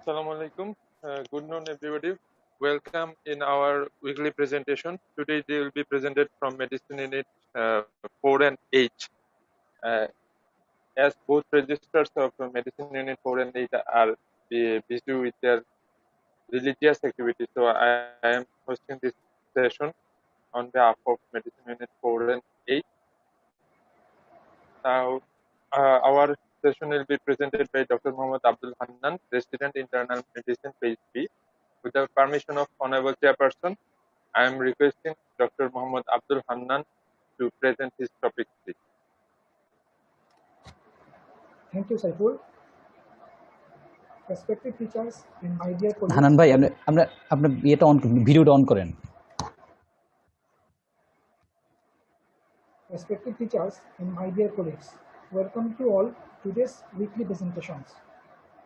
Assalamu alaikum. Good noon, everybody. Welcome in our weekly presentation. Today they will be presented from Medicine Unit 4 and 8. Uh, as both registers of Medicine Unit 4 and 8 are busy with their religious activities, so I am hosting this session on behalf of Medicine Unit 4 and 8. Now, our session will be presented by Dr. Muhammad Abdul Hannan, Resident Internal Medicine, PhD. With the permission of Honorable Chairperson, I am requesting Dr. Muhammad Abdul Hannan to present his topic, please. Thank you, Saiful. Respected teachers and my dear colleagues. Hannan ভাই আপনার ইয়েটা on করুন, ভিডিওটা on করেন। Respected teachers and my dear colleagues, welcome to all today's weekly presentations.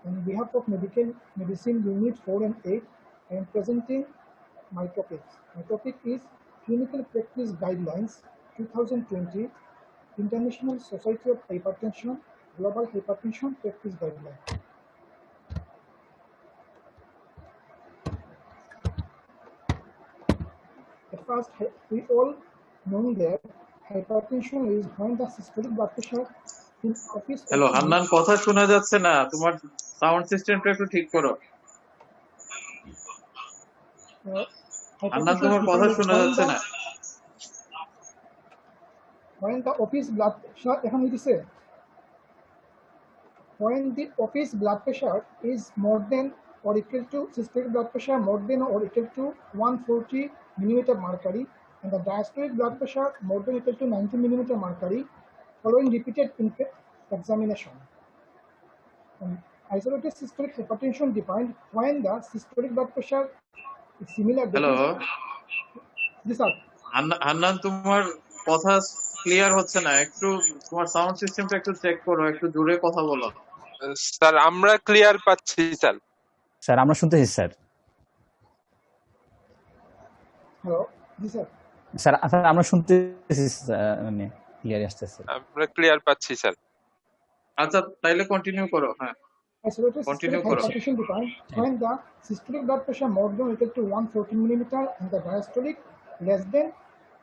On behalf of Medicine Unit 4 and 8, I am presenting my topics. My topic is Clinical Practice Guidelines 2020, International Society of Hypertension, Global Hypertension Practice Guideline. At first, we all know that hypertension is when the systolic blood pressure in office. Hello Hannan, কথা শোনা যাচ্ছে না, তোমার sound সিস্টেমটা একটু ঠিক করো। হান্নান, তোমার কথা শোনা যাচ্ছে না। When the office blood pressure এখন দিছে, when the office blood pressure is more than or equal to systolic blood pressure more than or equal to 140 millimeter mercury and the diastolic blood pressure more than or equal to 90 millimeter mercury following repeated examination. And isolated systolic hypertension defined when the systolic blood pressure is similar. Hello Yes, sir. Hannan, তোমার কথা clear হচ্ছে না, একটু তোমার sound সিস্টেমটা একটু check করো, একটু জোরে কথা বলো। স্যার, আমরা ক্লিয়ার পাচ্ছি স্যার। স্যার, আমরা শুনতেছি স্যার। হ্যালো, জি স্যার। স্যার আমরা শুনতেছি, মানে ক্লিয়ার আসতেছে। আমরা ক্লিয়ার পাচ্ছি স্যার। আচ্ছা, তাইলে কন্টিনিউ করো। হ্যাঁ, isolated systolic hypertension defined when the systolic blood pressure more than or equal to 140 millimeter and the diastolic less than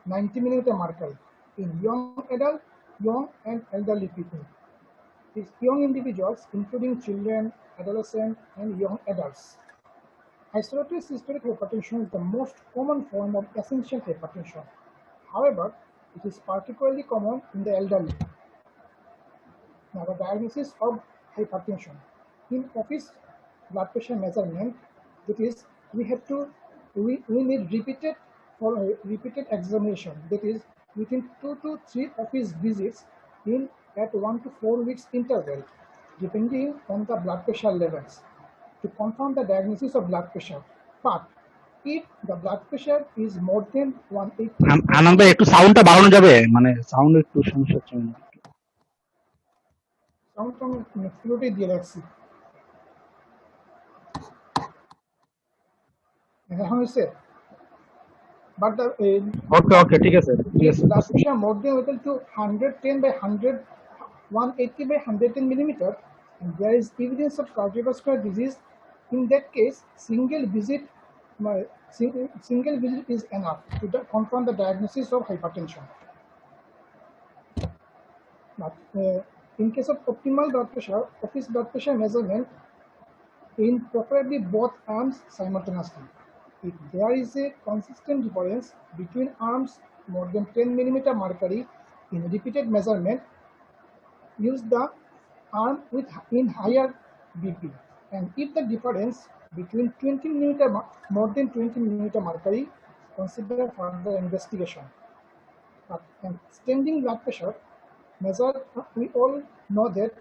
90 millimeter mercury in young adult, young and elderly people. These young individuals, including children, adolescents, and young adults. Isolated systolic hypertension is the most common form of essential hypertension. However, it is particularly common in the elderly. Now, the diagnosis of hypertension. In office blood pressure measurement, that is, we need repeated examination. That is, within 2 to 3 office visits at 1 to 4 weeks interval, depending on the blood pressure levels, to confirm the diagnosis of blood pressure. But if the blood pressure is more than 180, আনন্দ একটু সাউন্ডটা বাড়ানো যাবে, মানে sound একটু সমস্যা হচ্ছে। Sound আমি ম্যাক্সিমামটাই দিয়ে রাখছি। এখন হয়েছে, but the ওকে ঠিক আছে blood pressure more than or equal to 110 by 180 by 110 millimeter, and there is evidence of cardiovascular disease. In that case, single visit is enough to confirm the diagnosis of hypertension. But in case of optimal blood pressure, office blood pressure measurement in preferably both arms simultaneously. If there is a consistent difference between arms more than 10 millimeter mercury in repeated measurement, use the arm with higher BP. And if the difference between 20 millimeter more than 20 millimeter mercury, consider further investigation. But standing blood pressure measure, we all know that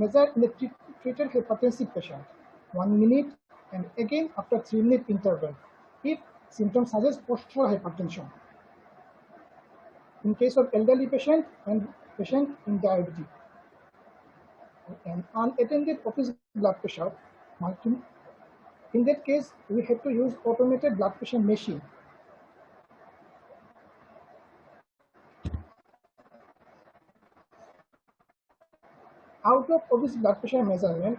measure in a treated hypertensive patient 1 minute and again after 3-minute interval if symptoms suggest postural hypertension. In case of elderly patient and patient in diabetes and unattended office blood pressure, in that case we have to use automated blood pressure machine. Out of office blood pressure measurement,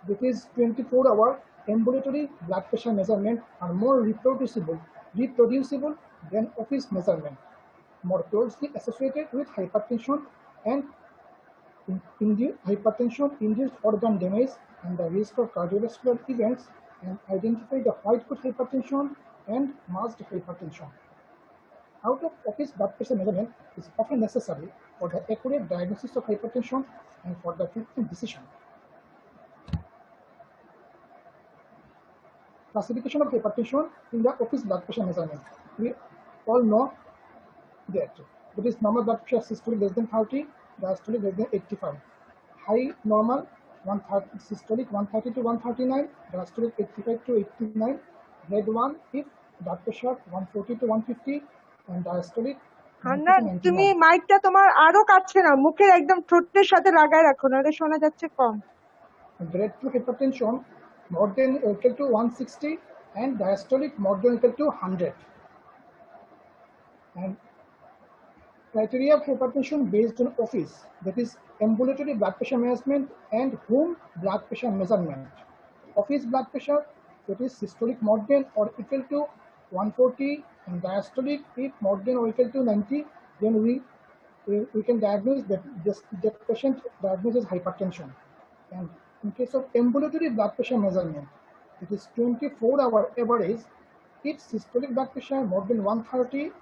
that is 24-hour ambulatory blood pressure measurement are more reproducible than office measurement, more closely associated with hypertension and induced organ damage and the risk of cardiovascular events, and identify the white coat hypertension and masked hypertension. Out-of-office blood pressure measurement is often necessary for the accurate diagnosis of hypertension and for the treatment decision. Classification of hypertension in the office blood pressure measurement. We all know that it is normal blood pressure systolic less than 30, diastolic less than 85. High normal 130, systolic 130 to 139, diastolic 85 to 89. Grade 1 if blood pressure 140 to 150 and diastolic 90 Hannan, to 99. তুমি মাইকটা তোমার আরো কাছে নাও, মুখের একদম ঠোঁটের সাথে লাগায় রাখো, নাহলে শোনা যাচ্ছে কম। Grade 2 hypertension more than or equal to 160 and diastolic more than or equal to 100. And criteria of hypertension based on office, that is ambulatory blood pressure management and home blood pressure measurement. Office blood pressure, that is systolic more than or equal to 140 and diastolic if more than or equal to 90, then we can diagnose that patient diagnoses hypertension. And in case of ambulatory blood pressure measurement, it is 24-hour average if systolic blood pressure more than 130,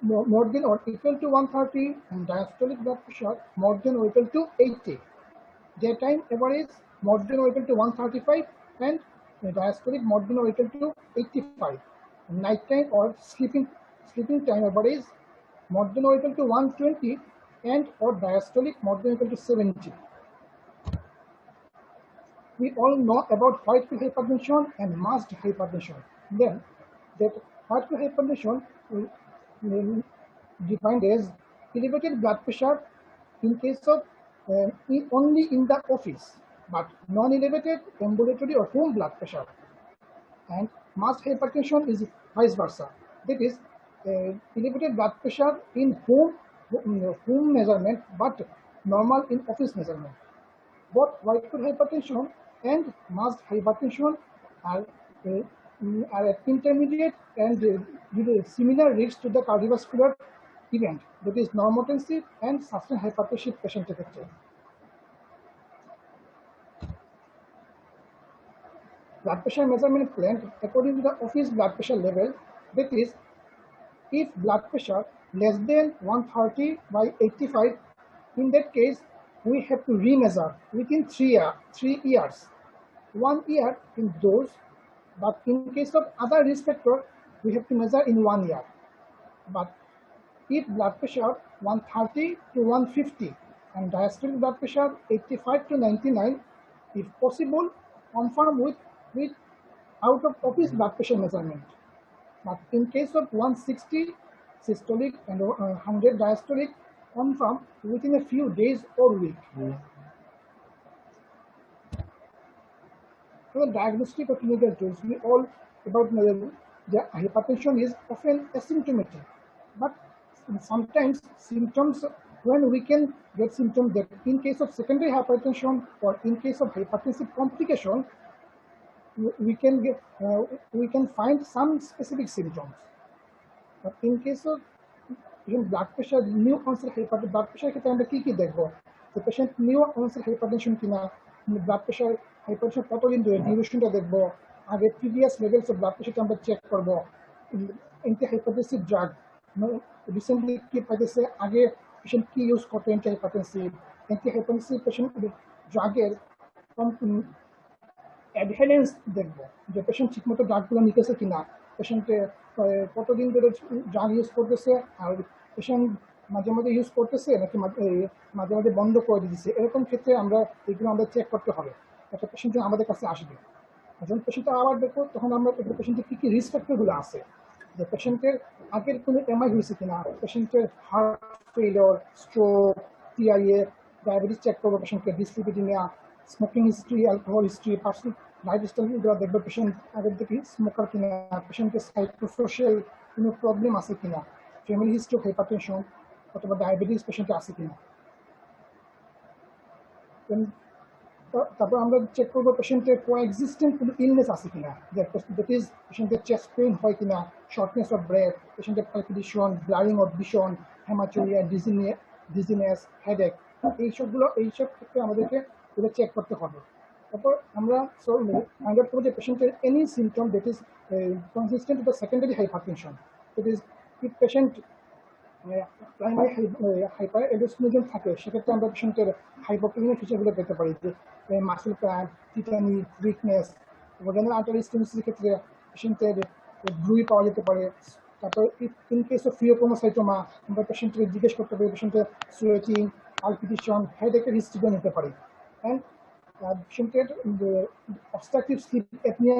more than or equal to 130 and diastolic blood pressure more than or equal to 80. Daytime average more than or equal to 135 and diastolic more than or equal to 85. Nighttime or sleeping time average more than or equal to 120 and or diastolic more than or equal to 70. We all know about white coat hypertension and masked hypertension. Then that white coat hypertension defined as elevated blood pressure in case of only in the office, but non-elevated ambulatory or home blood pressure. And masked hypertension is vice versa. That is elevated blood pressure in home measurement, but normal in office measurement. Both white coat hypertension and masked hypertension are at intermediate and similar risks to the cardiovascular event, that is normotensive and sustained hypertensive patient affected. Blood pressure measurement plan according to the office blood pressure level, that is if blood pressure less than 130 by 85, in that case we have to remeasure within 3 years. 1 year in those, but in case of other risk factor, we have to measure in 1 year. But if blood pressure 130 to 150 and diastolic blood pressure 85 to 99, if possible, confirm with out of office blood pressure measurement. But in case of 160 systolic and 100 diastolic, confirm within a few days or week. So the diagnostic or clinical tools, we all about the hypertension is often asymptomatic, but sometimes symptoms, when we can get symptoms that in case of secondary hypertension or in case of hypertensive complication, we can find some specific symptoms. But in case of blood pressure, new onset hypertension, blood pressure ক্ষেত্রে আমরা কি দেখবো, the patient new onset hypertension কিনা, blood pressure hypertension কতদিন ধরে, ডিউরেশনটা দেখবো, আগে previous levels of blood pressure আমরা চেক করবো, antihypertensive drug রিসেন্টলি কি পাইতেছে, আগে পেশেন্ট কি ইউজ করতো antihypertensive পেশেন্ট ড্রাগের অ্যাডহেরেন্স দেখবো, যে পেশেন্ট ঠিকমতো ড্রাগগুলো নিতেছে কিনা, পেশেন্টে কতদিন ধরে ড্রাগ ইউজ করতেছে, আর পেশেন্ট মাঝে মাঝে ইউজ করতেছে নাকি মাঝে মাঝে বন্ধ করে দিতেছে, এরকম ক্ষেত্রে এগুলো আমরা চেক করতে হবে। একটা পেশেন্ট আমাদের কাছে আসবে, যখন পেশেন্টটা আবার দেখবো তখন আমরা পেশেন্টের কী কী রিস্ক ফ্যাক্টরগুলো আছে, যে পেশেন্টের আগের কোনো এমআই হয়েছে কিনা, পেশেন্টের heart failure, stroke, TIA, diabetes check করবো, পেশেন্টকে dyslipidaemia, smoking history, alcohol history, personal লাইফস্টাইলগুলো দেখবো, পেশেন্ট আগের থেকে স্মোকার কিনা, পেশেন্টের সাইকোসোশিয়াল কোনো প্রবলেম আছে কিনা, ফ্যামিলি হিস্ট্রি অফ হাইপারটেনশন অথবা ডায়াবেটিস পেশেন্টে আছে কিনা। তারপর আমরা চেক করবো পেশেন্টের কোএক্সিস্টেন্ট কোনো ইলনেস আছে কিনা, দ্যাট ইজ পেশেন্টের চেস্ট পেইন হয় কিনা, শর্টনেস অফ ব্রেথ, পেশেন্টের palpitation, blurring of vision, haematuria, dizziness, headache, এইসব ক্ষেত্রে আমাদেরকে এটা চেক করতে হবে। তারপর আমরা ফাইন্ড আউট করবো যে পেশেন্টের any symptom that is consistent with the secondary hypertension, that is if patient primary hyper aldosteronism থাকে, সেক্ষেত্রে আমরা পেশেন্টের হাইপোক্লিনিক ফিচারগুলো পেতে পারি, যে muscle cramp, tetany, weakness. Renal artery স্টেনোসিসের ক্ষেত্রে পেশেন্টের ব্লুই পাওয়া যেতে পারে। তারপর ইন কেস অফ ফিওক্রোমোসাইটোমা আমরা পেশেন্টকে জিজ্ঞেস করতে পারি পেশেন্টের সোয়েটিং, পালপিটেশন, হেডেকের হিস্ট্রিও নিতে পারি। অ্যান্ড পেশেন্টের অবস্ট্রাকটিভ স্লিপ অ্যাপনিয়া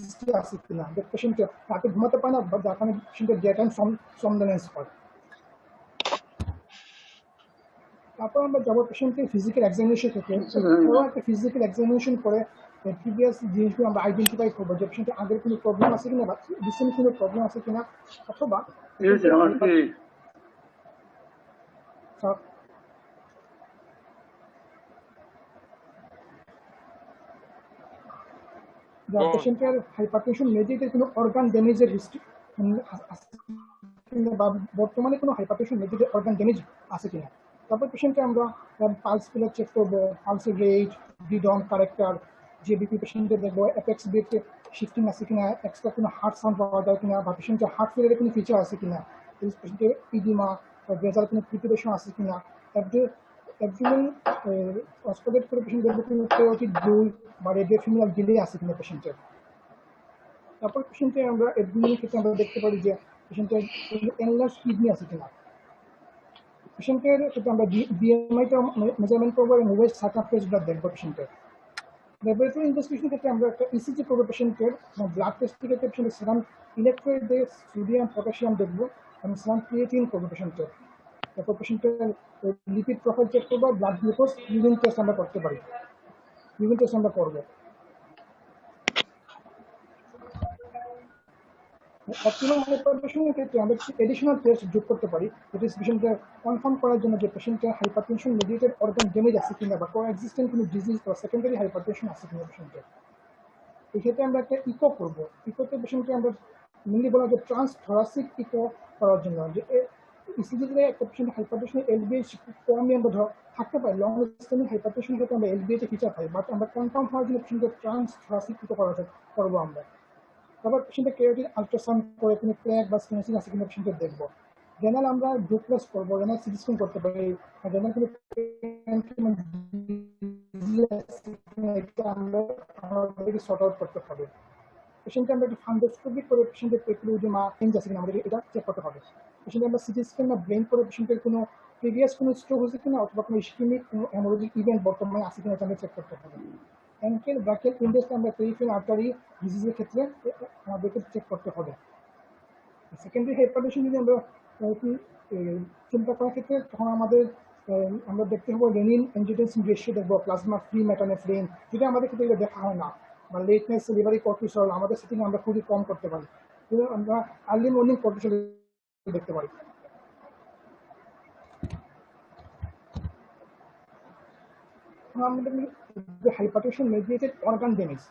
হিস্ট্রি আছে কিনা, যে পেশেন্টের রাতে ঘুমাতে পারে না, যার কারণে পেশেন্টের ডে টাইম সমডোলেন্স হয়। তারপর আমরা যাবো পেশেন্টের ফিজিক্যাল এক্সামিনেশন থেকে, একটা ফিজিক্যাল এক্সামিনেশন করে প্রিভিয়াস জিনিসগুলো আমরা আইডেন্টিফাই করবো যে পেশেন্টের আগের কোনো প্রবলেম আছে কিনা বা রিসেন্ট কোনো প্রবলেম আছে কিনা, অথবা পেশেন্টের হাইপারটেনশন মেডিকেল কোনো অর্গান ড্যামেজের হিস্ট্রি বা বর্তমানে কোনো হাইপারটেনশন মেডিকেল অর্গান ড্যামেজ আছে কিনা। তারপর পেশেন্টকে আমরা পালস ফিলার চেক করবো, পালসের রেট, রিদম, কারেক্টার, যে বিপি পেশেন্টের দেখবো অ্যাপেক্স বিট শিফটিং আছে কিনা, এক্সট্রা কোনো হার্ট সাউন্ড পাওয়া যায় কিনা, বা পেশেন্টের হার্ট ফেলের কোনো ফিচার আছে কিনা, পেশেন্টের ইডিমা বা ভেজাল কোনো প্রিপারেশন আছে কিনা। অ্যাবডোমেন অস্কোলেট করে পেশেন্ট দেখবো কোনো কেরোটিড ব্লুল বা রেডিও ফিমিনাল ডিলে আছে কিনা পেশেন্টের। তারপর পেশেন্টের আমরা অ্যাবডোমেনের ক্ষেত্রে আমরা দেখতে পারি যে পেশেন্টের এনলার্জ কিডনি আছে কিনা। পেশেন্টের ক্ষেত্রে আমরা বিএমআইটা মেজারমেন্ট করবো এবং ওয়েস্ট সার্কামফারেন্সটা দেখবো পেশেন্টের। ল্যাবরেটরি ইনভেস্টিগেশনের ক্ষেত্রে আমরা একটা ইসিজি করবো পেশেন্টের, এবং ব্লাড টেস্টের ক্ষেত্রে পেশেন্টের সেরাম ইলেকট্রোলাইট দিয়ে সোডিয়াম, পটাশিয়াম দেখবো, এবং সেরাম ক্রিয়েটিন করবো পেশেন্টের। তারপর পেশেন্টের লিপিড প্রোফাইল চেক করবো, ব্লাড গ্লুকোজ, ইউরিন টেস্ট আমরা করতে পারি, ইউরিন টেস্ট আমরা করবো। অপটিমাল হাইপারটেনশনের ক্ষেত্রে আমরা এডিশনাল টেস্ট যোগ করতে পারি, যেটা পেশেন্টকে কনফার্ম করার জন্য যে পেশেন্টের হাইপারটেনশন মেডিকেটেড অর্গান ড্যামেজ আছে কিনা বা কোএক্সিস্টেন্ট কোনো ডিজিজ বা সেকেন্ডারি হাইপারটেনশন আছে কিনা পেশেন্টের। এই ক্ষেত্রে আমরা একটা ইকো করবো। ইকোতে পেশেন্টকে আমরা মেনলি বলা যে ট্রান্সথোরাসিক ইকো করার জন্য, যে ইসিজিতে একটা পেশেন্ট হাইপারটেনশন এলবিএইচ কমই আমরা থাকতে পারি, লং স্ট্যান্ডিং হাইপারটেনশনের ক্ষেত্রে আমরা এলবিএইচ ফিচার পাই, বাট আমরা কনফার্ম হওয়ার জন্য পেশেন্টের ট্রান্সথোরাসিক ইকো করবো আমরা। তারপর পেশেন্টের কেরোটিড আলট্রাসাউন্ড করে কোনো ক্র্যাক বা স্টেনোসিস আছে কিনা পেশেন্টের দেখবো। রেনাল আমরা ডোপ্লাস করবো, রেনাল সিটি স্ক্যান করতে পারি, রেনাল কোনো আমরা আমাদেরকে সর্ট আউট করতে হবে। পেশেন্টকে আমরা একটা ফান্ডোস্কোপি করে পেশেন্টের পেপিলোইডেমা চেঞ্জ আছে কিনা আমাদের এটা চেক করতে হবে। পেশেন্টকে আমরা সিটি স্ক্যান বা ব্রেন করে পেশেন্টের কোনো প্রিভিয়াস কোনো স্ট্রোক হয়েছে কিনা অথবা কোনো ইসকেমিক কোনো হেমোরেজিক ইভেন্ট বর্তমানে আছে কিনা আমরা চেক করতে হবে। অ্যাঙ্কেল ব্র্যাকেট ইন্ডেক্সটা আমরা পেরিফেরাল আর্টারি ডিজিজের ক্ষেত্রে আমাদেরকে চেক করতে হবে। সেকেন্ডারি হাইপারটেনশন যদি আমরা চিন্তা করার ক্ষেত্রে তখন আমরা দেখতে হবে রেনিন অ্যাঞ্জিওটেনসিন রেশিও দেখবো, প্লাজমা ফ্রি মেটানেফ্রিন, যেটা আমাদের ক্ষেত্রে এটা দেখা হয় না, বা লেটনেস লিভারি কর্টিসল আমাদের সেটিং আমরা খুবই কম করতে পারি, আমরা আর্লি মর্নিং কর্টিসল দেখতে পারি। আমাদের হাইপারটেনশন মেডিকেটেড অর্গান ড্যামেজ,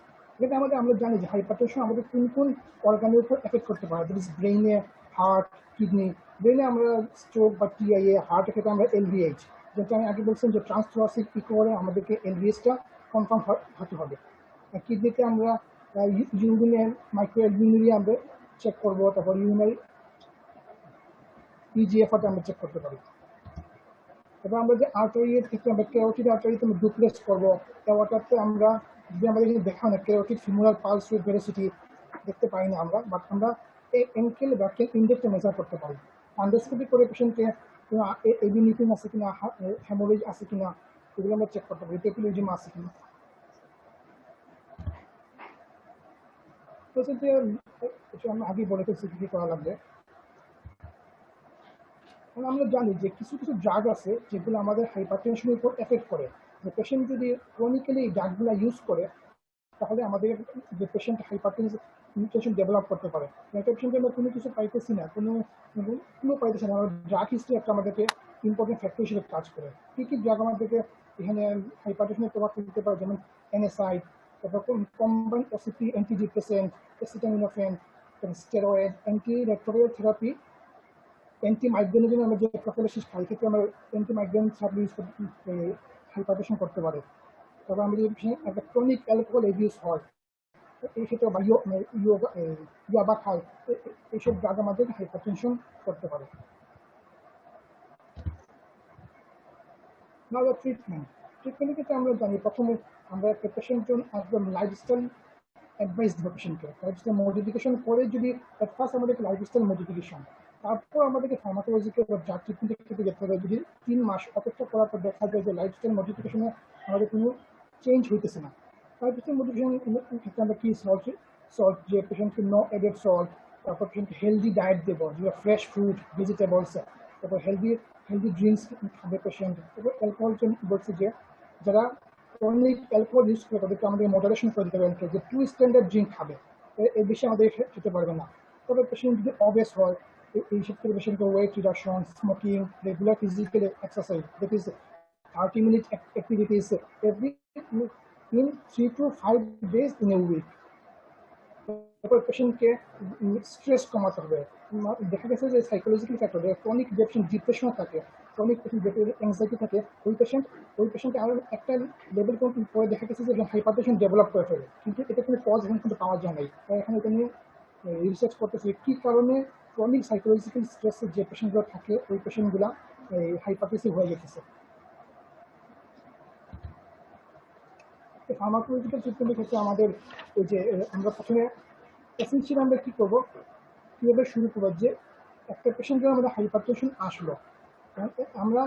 এটা আমরা জানি যে হাইপারটেনশন আমাদের কোন কোন অর্গানের উপর এফেক্ট করতে পারে, দ্যাট ইজ ব্রেইনে, হার্ট, কিডনি। ব্রেইনে আমরা স্ট্রোক বা টিআইএ, হার্টের ক্ষেত্রে আমরা এলভিএইচ, যেটা আমি আগে বলছিলাম যে ট্রান্সথোরাসিক ইকো করে আমাদেরকে এলভিএইচটা কনফার্ম হতে হবে। কিডনিতে আমরা ইউরিনের মাইক্রোঅ্যালবুমিনুরিয়া আমরা চেক করবো, তারপর ইউরিনারি ইজিএফআরটা আমরা চেক করতে পারি। এবার আমরা যে আর্টারির ক্ষেত্রে আমরা কেরোটিড আর্টারিতে আমরা ডুপ্লেস করবো, ওটাতে আমরা যদি আমাদের দেখা হয় না carotid femoral pulse with velocity দেখতে পাই না আমরা, বাট আমরা এই এনকেল ব্র্যাকেট ইন্ডেক্সটা মেজার করতে পারি। ফান্ডোস্কোপি করে পেশেন্টকে এবি নিউক্লিন আছে কিনা, হেমোরেজ আছে কিনা, এগুলো আমরা চেক করতে পারি, পেপিলোইডেমা আছে কিনা। তো আমি আগেই বলে ফেলছি কি করা লাগবে। আমরা জানি যে কিছু কিছু ড্রাগ আছে যেগুলো আমাদের হাইপারটেনশনের উপর এফেক্ট করে, যে পেশেন্ট যদি ক্রনিক্যালি এই ড্রাগগুলো ইউজ করে তাহলে আমাদের যে পেশেন্ট হাইপারটেনশন ডেভেলপ করতে পারে। একটা পেশেন্টে আমরা কোনো কিছু পাইতেছি না, কোনো পাইতেছি না, ড্রাগ হিস্ট্রি একটা আমাদেরকে ইম্পর্টেন্ট ফ্যাক্টর হিসেবে কাজ করে। কী কী ড্রাগ আমাদেরকে এখানে হাইপারটেনশনের প্রভাব ফেলতে পারে, যেমন NSAID, তারপর combined OCP, antidepressant, acetaminophen, steroid, anti retroviral therapy, anti মাইগ্রেনের জন্য আমরা যে প্রফিলাক্সিস খাই, ক্ষেত্রে আমরা anti migraine therapy use hypertension করতে পারে। তারপর আমরা যদি একটা ক্রনিক অ্যালকোহল এবিউজ হয়, এই ক্ষেত্রে বা ইয়াবা খায়, এইসব ড্রাগ আমাদের হাইপারটেনশন করতে পারে। Now the ট্রিটমেন্টের ক্ষেত্রে আমরা জানি প্রথমে আমরা একটা পেশেন্টের একদম লাইফস্টাইল অ্যাডভাইস দেবো পেশেন্টকে। লাইফস্টাইল মডিফিকেশন করে, যদি ফার্স্ট আমাদেরকে লাইফস্টাইল মডিফিকেশন, তারপর আমাদেরকে ফার্মাকোলজিক্যাল বা ড্রাগ ট্রিটমেন্টের ক্ষেত্রে যেতে হবে। যদি 3 মাস অপেক্ষা করার পর দেখা যায় যে লাইফস্টাইল মডিফিকেশনে আমাদের কোনো চেঞ্জ হইতেছে না, লাইফস্টাইল মডিফিকেশন ক্ষেত্রে আমরা কি সল্ট যে পেশেন্টকে নো এডেড সল্ট, তারপর পেশেন্টকে হেলদি ডায়েট দেবো, যেটা ফ্রেশ ফ্রুট, ভেজিটেবলস, তারপর হেলদি ড্রিঙ্কস খাবে পেশেন্ট। তারপর অ্যালকোহল বলছে যে যারা ক্রনিক অ্যালকোহল ইউজ করে তাদেরকে আমাদের মডারেশন করে দিতে হবে, যে 2 স্ট্যান্ডার্ড ড্রিঙ্ক খাবে, এর বেশি আমাদের খেতে পারবে না। তবে পেশেন্ট যদি অবেস হয়, এই ক্ষেত্রে পেশেন্টকে weight reduction, smoking, regular physical exercise, that is 30 minute activities every in 3 to 5 days in a week। তারপর পেশেন্টকে স্ট্রেস কমাতে হবে। দেখা গেছে যে psychological factor, chronic patient depression থাকে, ক্রনিক পেশেন্ট অ্যাংজাইটি থাকে, ওই পেশেন্টকে আরো একটা লেভেল পরে দেখা গেছে যে হাইপারটেনশন ডেভেলপ করে ফেলে, কিন্তু এটা কোনো কজ এখন কিন্তু পাওয়া যায় নাই। এখানে এটা নিয়ে রিসার্চ করতেছে কি কারণে ক্রনিক সাইকোলজিক্যাল স্ট্রেসের যে পেশেন্টগুলো থাকে ওই পেশেন্টগুলা হাইপারটেনসিভ হয়ে যেতেছে। ফার্মাকোলজিক্যাল ট্রিটমেন্টের ক্ষেত্রে আমাদের ওই যে আমরা প্রথমে এসেনশিয়াল আমরা কী করবো, কীভাবে শুরু করবো, যে একটা পেশেন্টের আমাদের হাইপারটেনশন আসলো, আমরা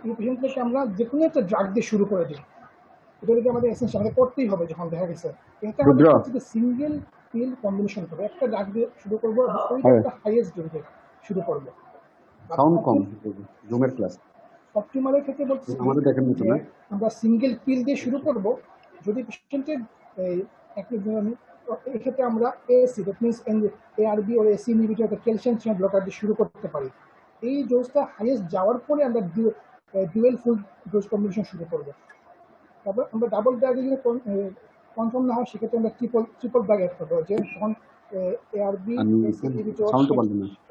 এই পেশেন্টকে আমরা যে কোনো একটা ড্রাগ দিয়ে শুরু করে দিই। এটা যদি আমাদের এসেনশিয়াল আমাদের করতেই হবে। যখন দেখা গেছে এটা আমাদের সিঙ্গেল পিল কম্বিনেশন করবো, একটা ড্রাগ দিয়ে শুরু করবো, ওইটা হাইয়েস্ট ডোজে শুরু করবো। সাউন্ড কম জুমের ক্লাস অপটিমালের ক্ষেত্রে বলছি আমরা সিঙ্গেল পিল দিয়ে শুরু করব। যদি পেশেন্টের এক্ষেত্রে আমরা এসি, দ্যাট মিনস ARB ও ACE inhibitor, calcium channel blocker দিয়ে শুরু করতে পারি। এই ডোজটা হাইয়েস্ট যাওয়ার পরে আমরা ডুয়েল ফুল ডোজ কম্বিনেশন শুরু করব। তারপর আমরা ডাবল ড্রাগ যদি কনফার্ম না হয় সেক্ষেত্রে আমরা ট্রিপল ড্রাগ অ্যাড করবো, যে তখন ARB, এসি ইনহিবিটর,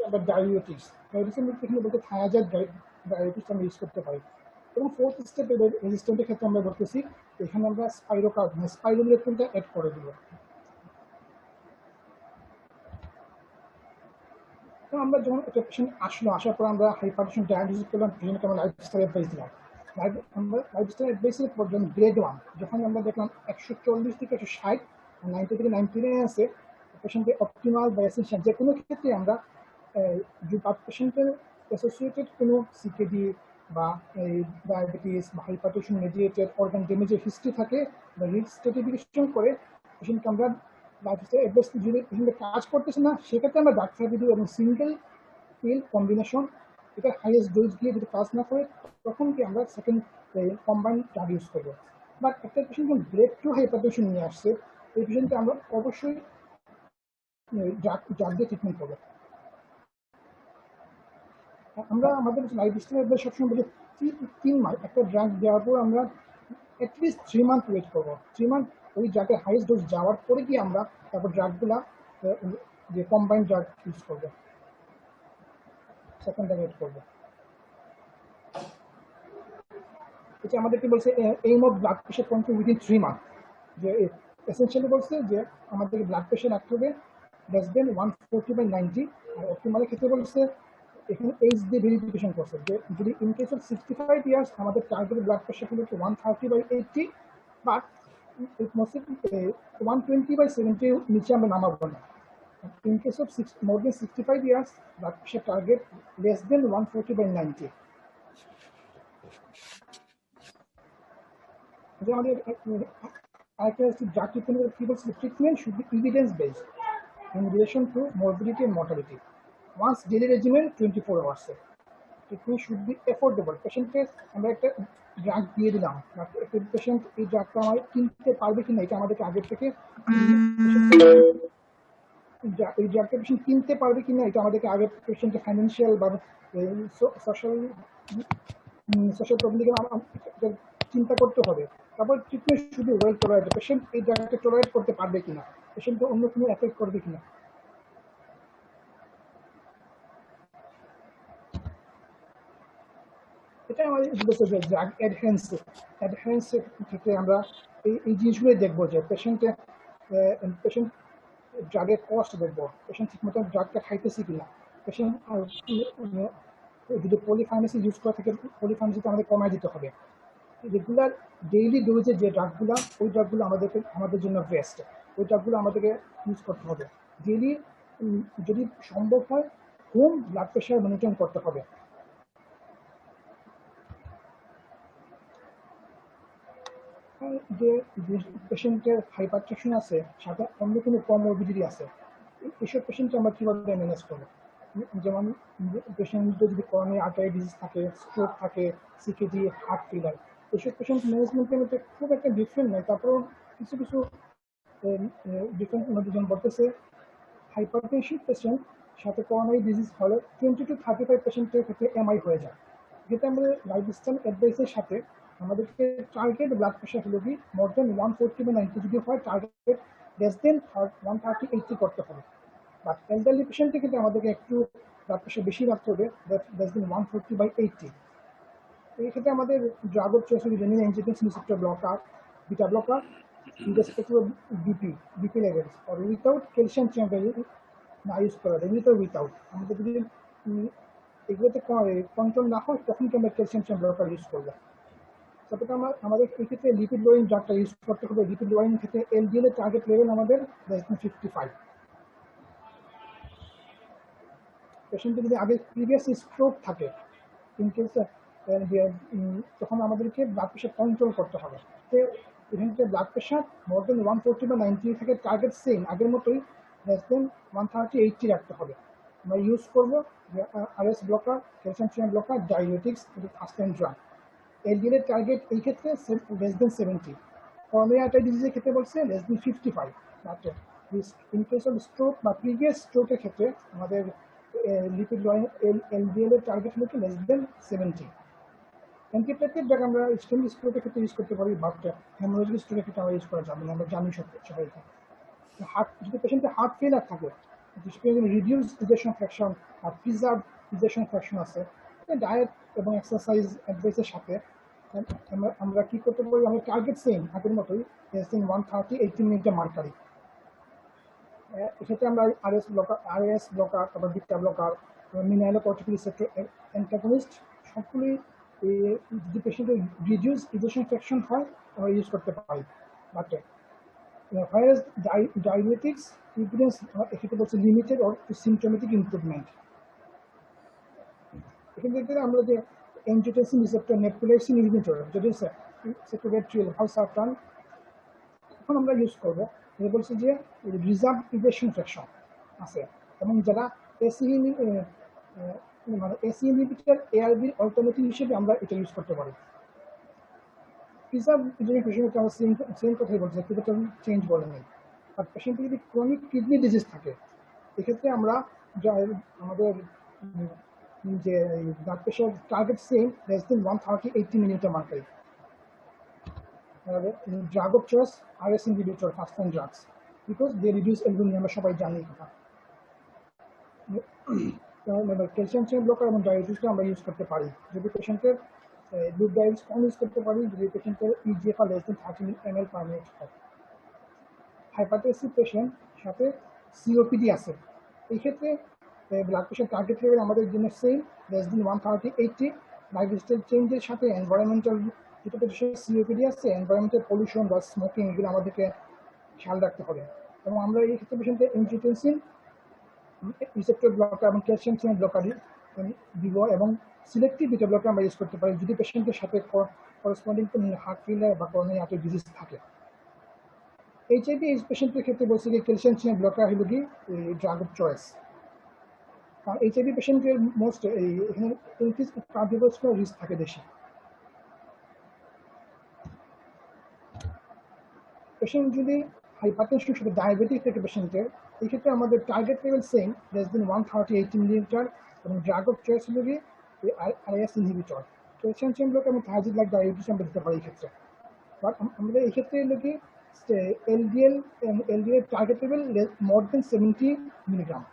আমরা ডায়াবেটিসের মধ্যে এখানে বলতে থায়াজাইড ডায়াবেটিস আমরা ইউজ করতে পারি। এবং ফোর্থ স্টেপে রেজিস্ট্যান্টের ক্ষেত্রে আমরা বলতেছি এখানে আমরা স্পাইরোলিথিনটা অ্যাড করে দিব। তো আমরা যখন একটা পেশেন্ট আসার পর আমরা হাইপারটেনশন ডায়াগনোসিস করলাম, পেশেন্টকে আমরা লাইফস্টাইল অ্যাডভাইস দিলাম। আমরা লাইফস্টাইল অ্যাডভাইসের পর যখন গ্রেড 1, যখন আমরা দেখলাম 140 থেকে 160, 90 থেকে 99 আছে, পেশেন্টের অপটিমাল বা এসেনশিয়াল যে কোনো ক্ষেত্রে আমরা পেশেন্টের অ্যাসোসিয়েটেড কোনো সিকেডি বা ডায়াবেটিস বা হাইপারটেনশন মেডিয়েটেড অর্গান ড্যামেজের হিস্ট্রি থাকে বা রিস্ক স্ট্র্যাটিফিকেশন করে পেশেন্টকে আমরা লাইফস্টাইল অ্যাডভাইস, যদি পেশেন্টে কাজ করতেছে না সেক্ষেত্রে আমরা ড্রাগ থেরাপি দিই এবং সিঙ্গেল পিল কম্বিনেশন, এটা হাইয়েস্ট ডোজ দিয়ে যদি কাজ না করে তখন কি আমরা সেকেন্ড কম্বাইন্ড ড্রাগ ইউজ করবো। বাট একটা পেশেন্ট যখন গ্রেড 2 হাইপারটেনশন নিয়ে আসছে, এই পেশেন্টকে আমরা অবশ্যই ড্রাগ দিয়ে ট্রিটমেন্ট করবো। আমরা আমাদের লাইফস্টাইল সবসময় বলি 3 মাস একটা ড্রাগ দেওয়ার পর আমরা অ্যাটলিস্ট 3 মান্থ ওয়েট করবো। 3 মান্থ ওই ড্রাগের হাইয়েস্ট ডোজ যাওয়ার পরে কি আমরা তারপর ড্রাগগুলা যে কম্বাইন্ড ড্রাগ ইউজ করবো, সেকেন্ড ড্রাগ ওয়েট করবো। এটা আমাদেরকে বলছে aim of blood pressure control within 3 month, যে এসেনশিয়ালি বলছে যে আমাদেরকে ব্লাড প্রেশার রাখতে হবে লেস দেন 140/90। আর অপটিমালের ক্ষেত্রে বলছে এখানে এইজ দিয়ে ভেরিফিকেশন করছে যে যদি ইন কেস অফ 65 ইয়ার্স আমাদের টার্গেট ব্লাড প্রেশার হলো 130/80, বাট মোস্টলি 120/70 নিচে আমরা নামাবো না। In case of more than 65 years blood pressure target less than 140/90। আমাদের আরেকটা ড্রাগ ট্রিটমেন্ট কি বলছে, treatment should be evidence based in relation to morbidity and mortality. Once daily regimen 24 hours. Treatment should be affordable. পেশেন্টকে আমরা একটা drug দিয়ে দিলাম, একটা পেশেন্ট এই ড্রাগটা আমার কিনতে পারবে কিনা এটা আমাদেরকে আগে থেকে এই ড্রাগটা পেশেন্ট কিনতে পারবে কিনা এটা আমাদেরকে আগে পেশেন্টের ফাইন্যান্সিয়াল বা সোশ্যাল সোশ্যাল পাবলিক চিন্তা করতে হবে। তারপর ট্রিটমেন্ট শুধু ওয়েল টলারেট, পেশেন্ট এই ড্রাগটা টলারেট করতে পারবে কিনা, পেশেন্টকে অন্য কোনো এফেক্ট করবে কিনা। এটা আমাদের বলতে যে ড্রাগ অ্যাডহেরেন্সের ক্ষেত্রে আমরা এই জিনিসগুলোই দেখবো, যে পেশেন্ট ড্রাগের কস্ট দেখবো, পেশেন্ট ঠিকমতো ড্রাগটা খাইতেছি কিনা, পেশেন্ট যদি পলিফার্মেসি ইউজ করা থাকে পলিফার্মেসিতে আমাদের কমায় দিতে হবে। রেগুলার ডেইলি ডোজে যে ড্রাগগুলো, ওই ড্রাগগুলো আমাদের জন্য বেস্ট, ওই ড্রাগগুলো আমাদেরকে ইউজ করতে হবে ডেইলি। যদি সম্ভব হয় হোম ব্লাড প্রেশার মনিটরিং করতে হবে। যে পেশেন্টের হাইপারটেনশন আছে, সাথে অন্য কোনো কমোরবিডিটি আছে, এইসব পেশেন্টকে আমরা কীভাবে ম্যানেজ করবো। যেমন পেশেন্টের যদি করোনারি আর্টারি ডিজিজ থাকে, স্ট্রোক থাকে, সিকেজি, হার্ট ফেলার, এইসব পেশেন্ট ম্যানেজমেন্টের মধ্যে খুব একটা ডিফারেন্ট নয়। তারপরেও কিছু কিছু ডিফারেন্ট মধ্যে যেমন বলতেছে হাইপারটেনশন পেশেন্ট সাথে করোনারি ডিজিজ হলে 20 to 35% ক্ষেত্রে এমআই হয়ে যায়। যেটা আমাদের লাইফস্টাইল অ্যাডভাইসের সাথে আমাদেরকে টার্গেট ব্লাড প্রেশার হলো কি মোর দেন 140/90, যদি হয় টার্গেট লেস দেন 130/80 করতে হবে। বাট এলডারলি পেশেন্টের ক্ষেত্রে আমাদেরকে একটু ব্লাড প্রেশার বেশি রাখতে হবে, লেস দেন 140/80। এই ক্ষেত্রে আমাদের drug of choice renin angiotensin receptor blocker, beta blocker, irrespective of BP levels, or without calcium channel না ইউজ করা যায়, উইথাউট। আমাদের যদি এগুলোতে কন্ট্রোল না হয় তখন কি আমরা ক্যালসিয়াম চ্যানেল ব্লকার ইউজ করবো। তারপরে আমাদের এই ক্ষেত্রে লিপিড লোয়িং ড্রাগটা ইউজ করতে হবে। লিপিড লোয়িং ক্ষেত্রে এলডিএল এর টার্গেট লেভেল আমাদের লেস দেন 55। পেশেন্টের যদি আগে প্রিভিয়াস স্ট্রোক থাকে ইনকেস, তখন আমাদেরকে ব্লাড প্রেশার কন্ট্রোল করতে হবে। এখানে ব্লাড প্রেশার মোর দেন 140/90 থেকে টার্গেট সেম আগের মতোই লেস দেন 130/80 রাখতে হবে। আমরা ইউজ করবো RS blocker, calcium channel blocker, diabetics, first line drug. LDL এর টার্গেট এই ক্ষেত্রে লেস দেন 70। করোনারি আর্টারি ডিজিজের ক্ষেত্রে বলছে less than 55। But in case of stroke বা প্রিভিয়াস স্ট্রোকের ক্ষেত্রে আমাদের লিপিড লোয়িং এলডিএল এর টার্গেট হলো কি লেস দেন 70। অ্যান্টিপ্লেটলেট ড্রাগ আমরা স্টেম স্ট্রোকের ক্ষেত্রে ইউজ করতে পারি, বাট হেমোরেজিক স্ট্রোকের ক্ষেত্রে আমরা ইউজ করা যাবে না, আমরা জানি সবাইকে। হার্ট, যদি পেশেন্টের হার্ট ফেলার থাকে, রিডিউস ইজেকশন ফ্র্যাকশন আর প্রিজার্ভ ইজেকশন ফ্র্যাকশন আছে, ডায়েট এবং এক্সারসাইজ অ্যাডভাইসের সাথে আমরা কি করতে পারি, আমরা টার্গেট সেম আগের মতোই লেস দেন 130/80 মিনিটে মার্কারি। এক্ষেত্রে আমরা আরএস ব্লকার, তারপর beta blocker, mineralocorticoid receptor antagonist সবগুলি যদি পেশেন্টের রিডিউস ইজেকশন ফ্র্যাকশন হয় আমরা ইউজ করতে পারি। বাট whereas diuretics evidence এক্ষেত্রে বলছে লিমিটেড অর সিমটোমেটিক ইমপ্রুভমেন্ট। এক্ষেত্রে আমরা যে অ্যাঞ্জিওটেনসিন রিসেপ্টর নেপ্রোলেক্সিন ইনহিবিটর, যদি সেক্রেট্রিয়াল ভালসারটান, এখন আমরা ইউজ করবো। বলছে যে রিজার্ভ ইজেকশন ফ্র্যাকশন আছে, এবং যারা এসি ইনহিবিটর এআরবির অল্টারনেটিভ হিসেবে আমরা এটা ইউজ করতে পারি। প্রিজার্ভ ইজেকশন ফ্র্যাকশনকে আমরা সেম কথাই বলছি, খুব একটা চেঞ্জ বলে নেই। আর পেশেন্টের যদি ক্রনিক কিডনি ডিজিজ থাকে, এক্ষেত্রে আমরা আমাদের যে blood pressure target same less than 130/80 মিনিটে mercury. Drug of choice RAS inhibitor, first line drugs, because they reduce albumin, আমরা সবাই জানি কথা। ক্যালসিয়াম চ্যানেল ব্লকার এবং ডায়াবেটিসকে আমরা ইউজ করতে পারি যদি পেশেন্টের গ্লুক ডায়াবেটিস কম ইউজ করতে পারি, যদি পেশেন্টের eGFR less than 30 ml per minute হয়। হাইপারটেনসিভ পেশেন্ট সাথে সিওপিডি আছে, এই ক্ষেত্রে ব্লাড প্রেশার টার্গেট লেভেল আমাদের জন্য সেম লেস দেন 130/80। লাইফস্টাইল চেঞ্জের সাথে এনভায়রনমেন্টাল, যেটা পেশেন্টের সিওপিডি আছে, এনভায়রনমেন্টাল পলিউশন বা স্মোকিং, এগুলো আমাদেরকে খেয়াল রাখতে হবে। এবং আমরা এই ক্ষেত্রে পেশেন্টের অ্যাঞ্জিওটেনসিন রিসেপ্টর ব্লকার এবং ক্যালসিয়াম চ্যানেল ব্লকার দিব, এবং সিলেক্টিভ বিটা ব্লকার আমরা ইউজ করতে পারি যদি পেশেন্টের সাথে করসপন্ডিং হার্ট ফেলিয়ার বা করোনারি আর্টারি ডিজিজ থাকে। এইচআইভি এইডস পেশেন্টের ক্ষেত্রে বলছি যে ক্যালসিয়াম চ্যানেল ব্লকার হলো কি ড্রাগ অফ চয়েস, কারণ এইচআইভি পেশেন্টের মোস্ট এখানে ইনক্রিজ কার্ডিওভাস্কুলার রিস্ক থাকে বেশি। পেশেন্ট যদি হাইপারটেনশন সাথে ডায়াবেটিক থেকে পেশেন্টের, এই ক্ষেত্রে আমাদের target level same less than 130/80 millilitre, এবং ড্রাগ অফ চয়েস হলো কি RS inhibitor. Calcium chain block এবং থায়াজিড লাইক ডায়াবেটিস আমরা দিতে পারি এই ক্ষেত্রে। বাট আমরা এই ক্ষেত্রে হলো কি এলডিএল টার্গেট লেভেল মোর দেন 70 মিলিগ্রাম।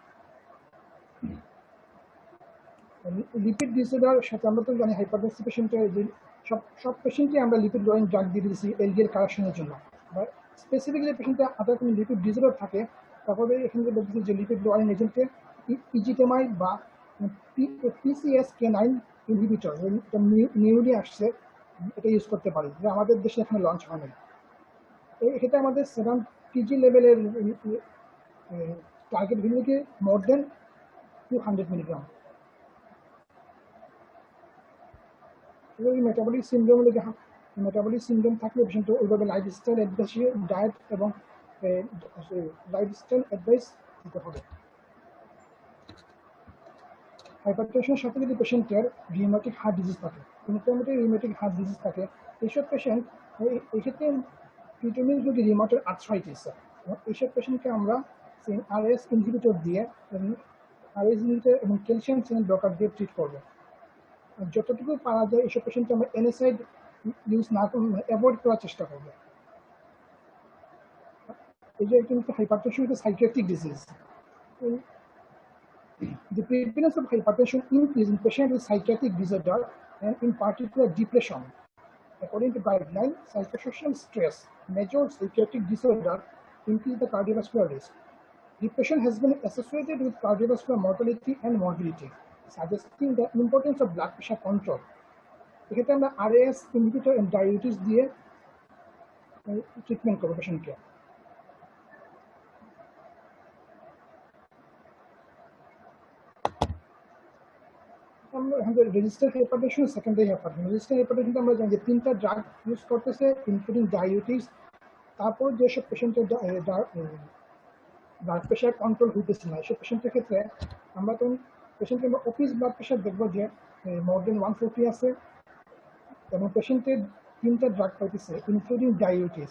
লিপিড ডিসঅর্ডার সাথে আমরা তো জানি হাইপারটেনসিভ পেশেন্টের যে সব পেশেন্টই আমরা লিপিড লোয়িং ড্রাগ দিয়ে দিয়েছি এলডিএল কারেকশনের জন্য। বা স্পেসিফিকলি পেশেন্টের আদার কোনো লিপিড ডিসঅর্ডার থাকে তারপরে এখানে বলতেছি যে লিপিড লোয়িং এজেন্টকে ইজিটেমাইড বা PCSK9 ইনহিবিটর, এটা নিউলি আসছে, এটা ইউজ করতে পারি, যে আমাদের দেশে এখানে লঞ্চ হয়নি। এক্ষেত্রে আমাদের সেরাম টিজি লেভেলের টার্গেট ভ্যালুকে মোর দেন 200 milligram. Metabolic syndrome metabolic syndrome থাকলে পেশেন্ট ওইভাবে লাইফস্টাইল অ্যাডভাইস, ডায়েট এবং লাইফস্টাইল অ্যাডভাইস দিতে হবে। হাইপারটেনশনের সাথে যদি পেশেন্টের রিউমেটিক হার্ট ডিজিজ থাকে, ইনফ্ল্যামেটরি রিউমেটিক হার্ট ডিজিজ থাকে, এইসব পেশেন্ট এই ক্ষেত্রে ট্রিটমেন্ট যদি রিউমেটয়েড আর্থ্রাইটিস, এইসব পেশেন্টকে আমরা আরএস ইনহিবিটর দিয়ে আরএস ইনহিবিটর এবং ক্যালসিয়াম চ্যানেল ব্লকার দিয়ে ট্রিট করবো। যতটুকু পারা যায় এইসব পেশেন্টকে আমরা এনএসআইড ইউজ না অ্যাভয়েড করার চেষ্টা করবো। এই যে কিন্তু hypertension is a psychiatric disease. The prevalence of hypertension increase in patients with psychiatric disorder and in particular depression. According to guideline, psychosocial stress, major psychiatric disorder increase the cardiovascular risk. Depression has been associated with cardiovascular mortality and morbidity, suggesting the importance of blood pressure control. এক্ষেত্রে আমরা RS inhibitor and diabetes দিয়ে treatment করবো পেশেন্টকে। আমরা registered hypertension, secondary hypertension. Registered hypertension আমরা জানি যে 3টা ড্রাগ ইউজ করতেছে ইনক্লুডিং ডায়াবেটিস। তারপর যেসব পেশেন্টের ব্লাড প্রেশার কন্ট্রোল হইতেছে না, এসব পেশেন্টের ক্ষেত্রে আমরা তখন পেশেন্টের অফিস ব্লাড প্রেশার দেখবো যে মোর দেন 140 আছে এবং পেশেন্টের 3টা ড্রাগ পাইতেছে ইনক্লুডিং ডায়াবেটিস।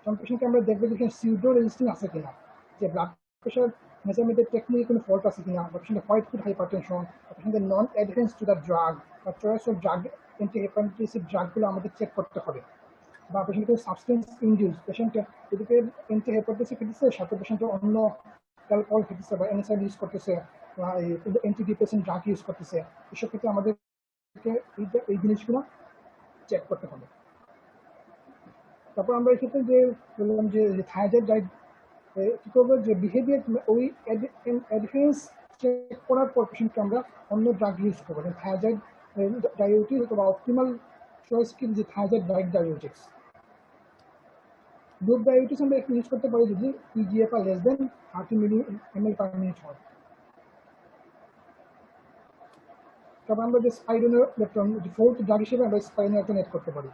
তখন পেশেন্টকে আমরা দেখবো যে সিউডো রেজিস্ট্যান্স আছে কিনা, যে ব্লাড প্রেশার মেজারমেন্টের টেকনিকে কোনো ফল্ট আছে কিনা, বা পেশেন্টের হোয়াইট ফুড হাইপারটেনশন, বা পেশেন্টের নন অ্যাডহেরেন্স টু দ্য ড্রাগ বা চয়েস অফ ড্রাগ, অ্যান্টিহাইপারটেনসিভ ড্রাগগুলো আমাদের চেক করতে হবে। বা পেশেন্টের সাবস্টেন্স ইনডিউস, পেশেন্টের এদিকে অ্যান্টিহাইপারটেনসিভ খেতেছে, সাথে পেশেন্টের অন্য অ্যালকোহল খেতেছে বা এনএসআইড ইউজ করতেছে বা অ্যান্টিডিপ্রেসেন্ট ড্রাগ ইউজ করতেছে, এসব ক্ষেত্রে আমাদেরকে এই জিনিসগুলো চেক করতে হবে। তারপর আমরা এই ক্ষেত্রে যে বললাম যে থায়াজাইড ডায়েট কি করবো, যে বিহেভিয়ার ওই অ্যাডহেরেন্স চেক করার পর পেশেন্টকে আমরা অন্য ড্রাগ ইউজ করবো। থায়াজাইড ডায়াবেটিস অথবা অপটিমাল চয়েস কি যে থায়াজাইড ডায়াবেটিক্স। গ্রুপ ডায়াবেটিস আমরা একটু ইউজ করতে পারি যদি eGFR less than 30 ml per minute হয়। তবে আমরা যে স্পাইরোনোলেকটন, ফোর্থ ড্রাগ হিসেবে আমরা স্পাইরোনোলেকটন এড করতে পারি।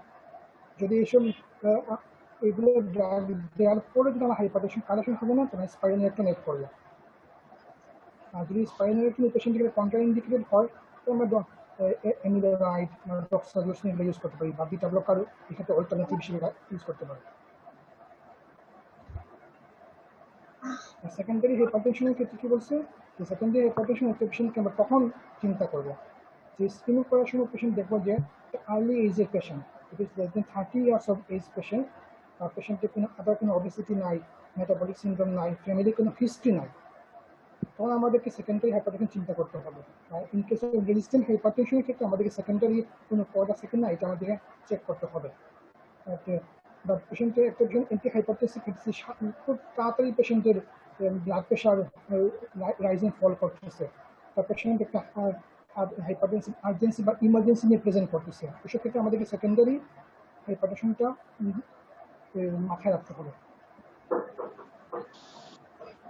যদি এইসব এগুলো ড্রাগ দেওয়ার পরে যদি আমার হাইপারটেনশন কারেকশন হবে না, তখন স্পাইরোনোলেকটন এড করবো। আর যদি স্পাইরোনোলেকটন পেশেন্টের কন্ট্রা ইন্ডিকেটেড হয় তো আমরা অ্যামিলোরাইড, ডক্সাজোসিন এগুলো ইউজ করতে পারি, বা বিটা ব্লকার এক্ষেত্রে অল্টারনেটিভ হিসেবে ইউজ করতে পারি। সেকেন্ডারি হাইপারটেনশনের ক্ষেত্রে কি বলছে, যে সেকেন্ডারি হাইপারটেনশন একটা পেশেন্টকে আমরা তখন চিন্তা করবো যে স্ক্রিনিং করার সময় পেশেন্ট দেখবো যে আর্লি এজের patient, it is less than 30 years of age patient, আর পেশেন্টের কোনো আদার কোনো অবেসিটি নাই, মেটাবলিক সিন্ড্রোম নাই, ফ্যামিলির কোনো হিস্ট্রি নাই, তখন আমাদেরকে সেকেন্ডারি হাইপারটেনশন চিন্তা করতে হবে। আর ইন কেস অফ রেজিস্ট্যান্ট হাইপারটেনশনের ক্ষেত্রে আমাদেরকে সেকেন্ডারি কোনো কজ আছে কিনা এটা আমাদেরকে চেক করতে হবে। বা পেশেন্টের একটা পেশেন্ট অ্যান্টি হাইপারটেনসিভ খেতেছে, খুব তাড়াতাড়ি পেশেন্টের ব্লাড প্রেশার রাইজিং ফল করতেছে, বা পেশেন্ট একটা হাইপারটেনসিভ আর্জেন্সি বা ইমার্জেন্সি নিয়ে প্রেজেন্ট করতেছে, এসব ক্ষেত্রে আমাদেরকে সেকেন্ডারি হাইপারটেনশনটা মাথায় রাখতে হবে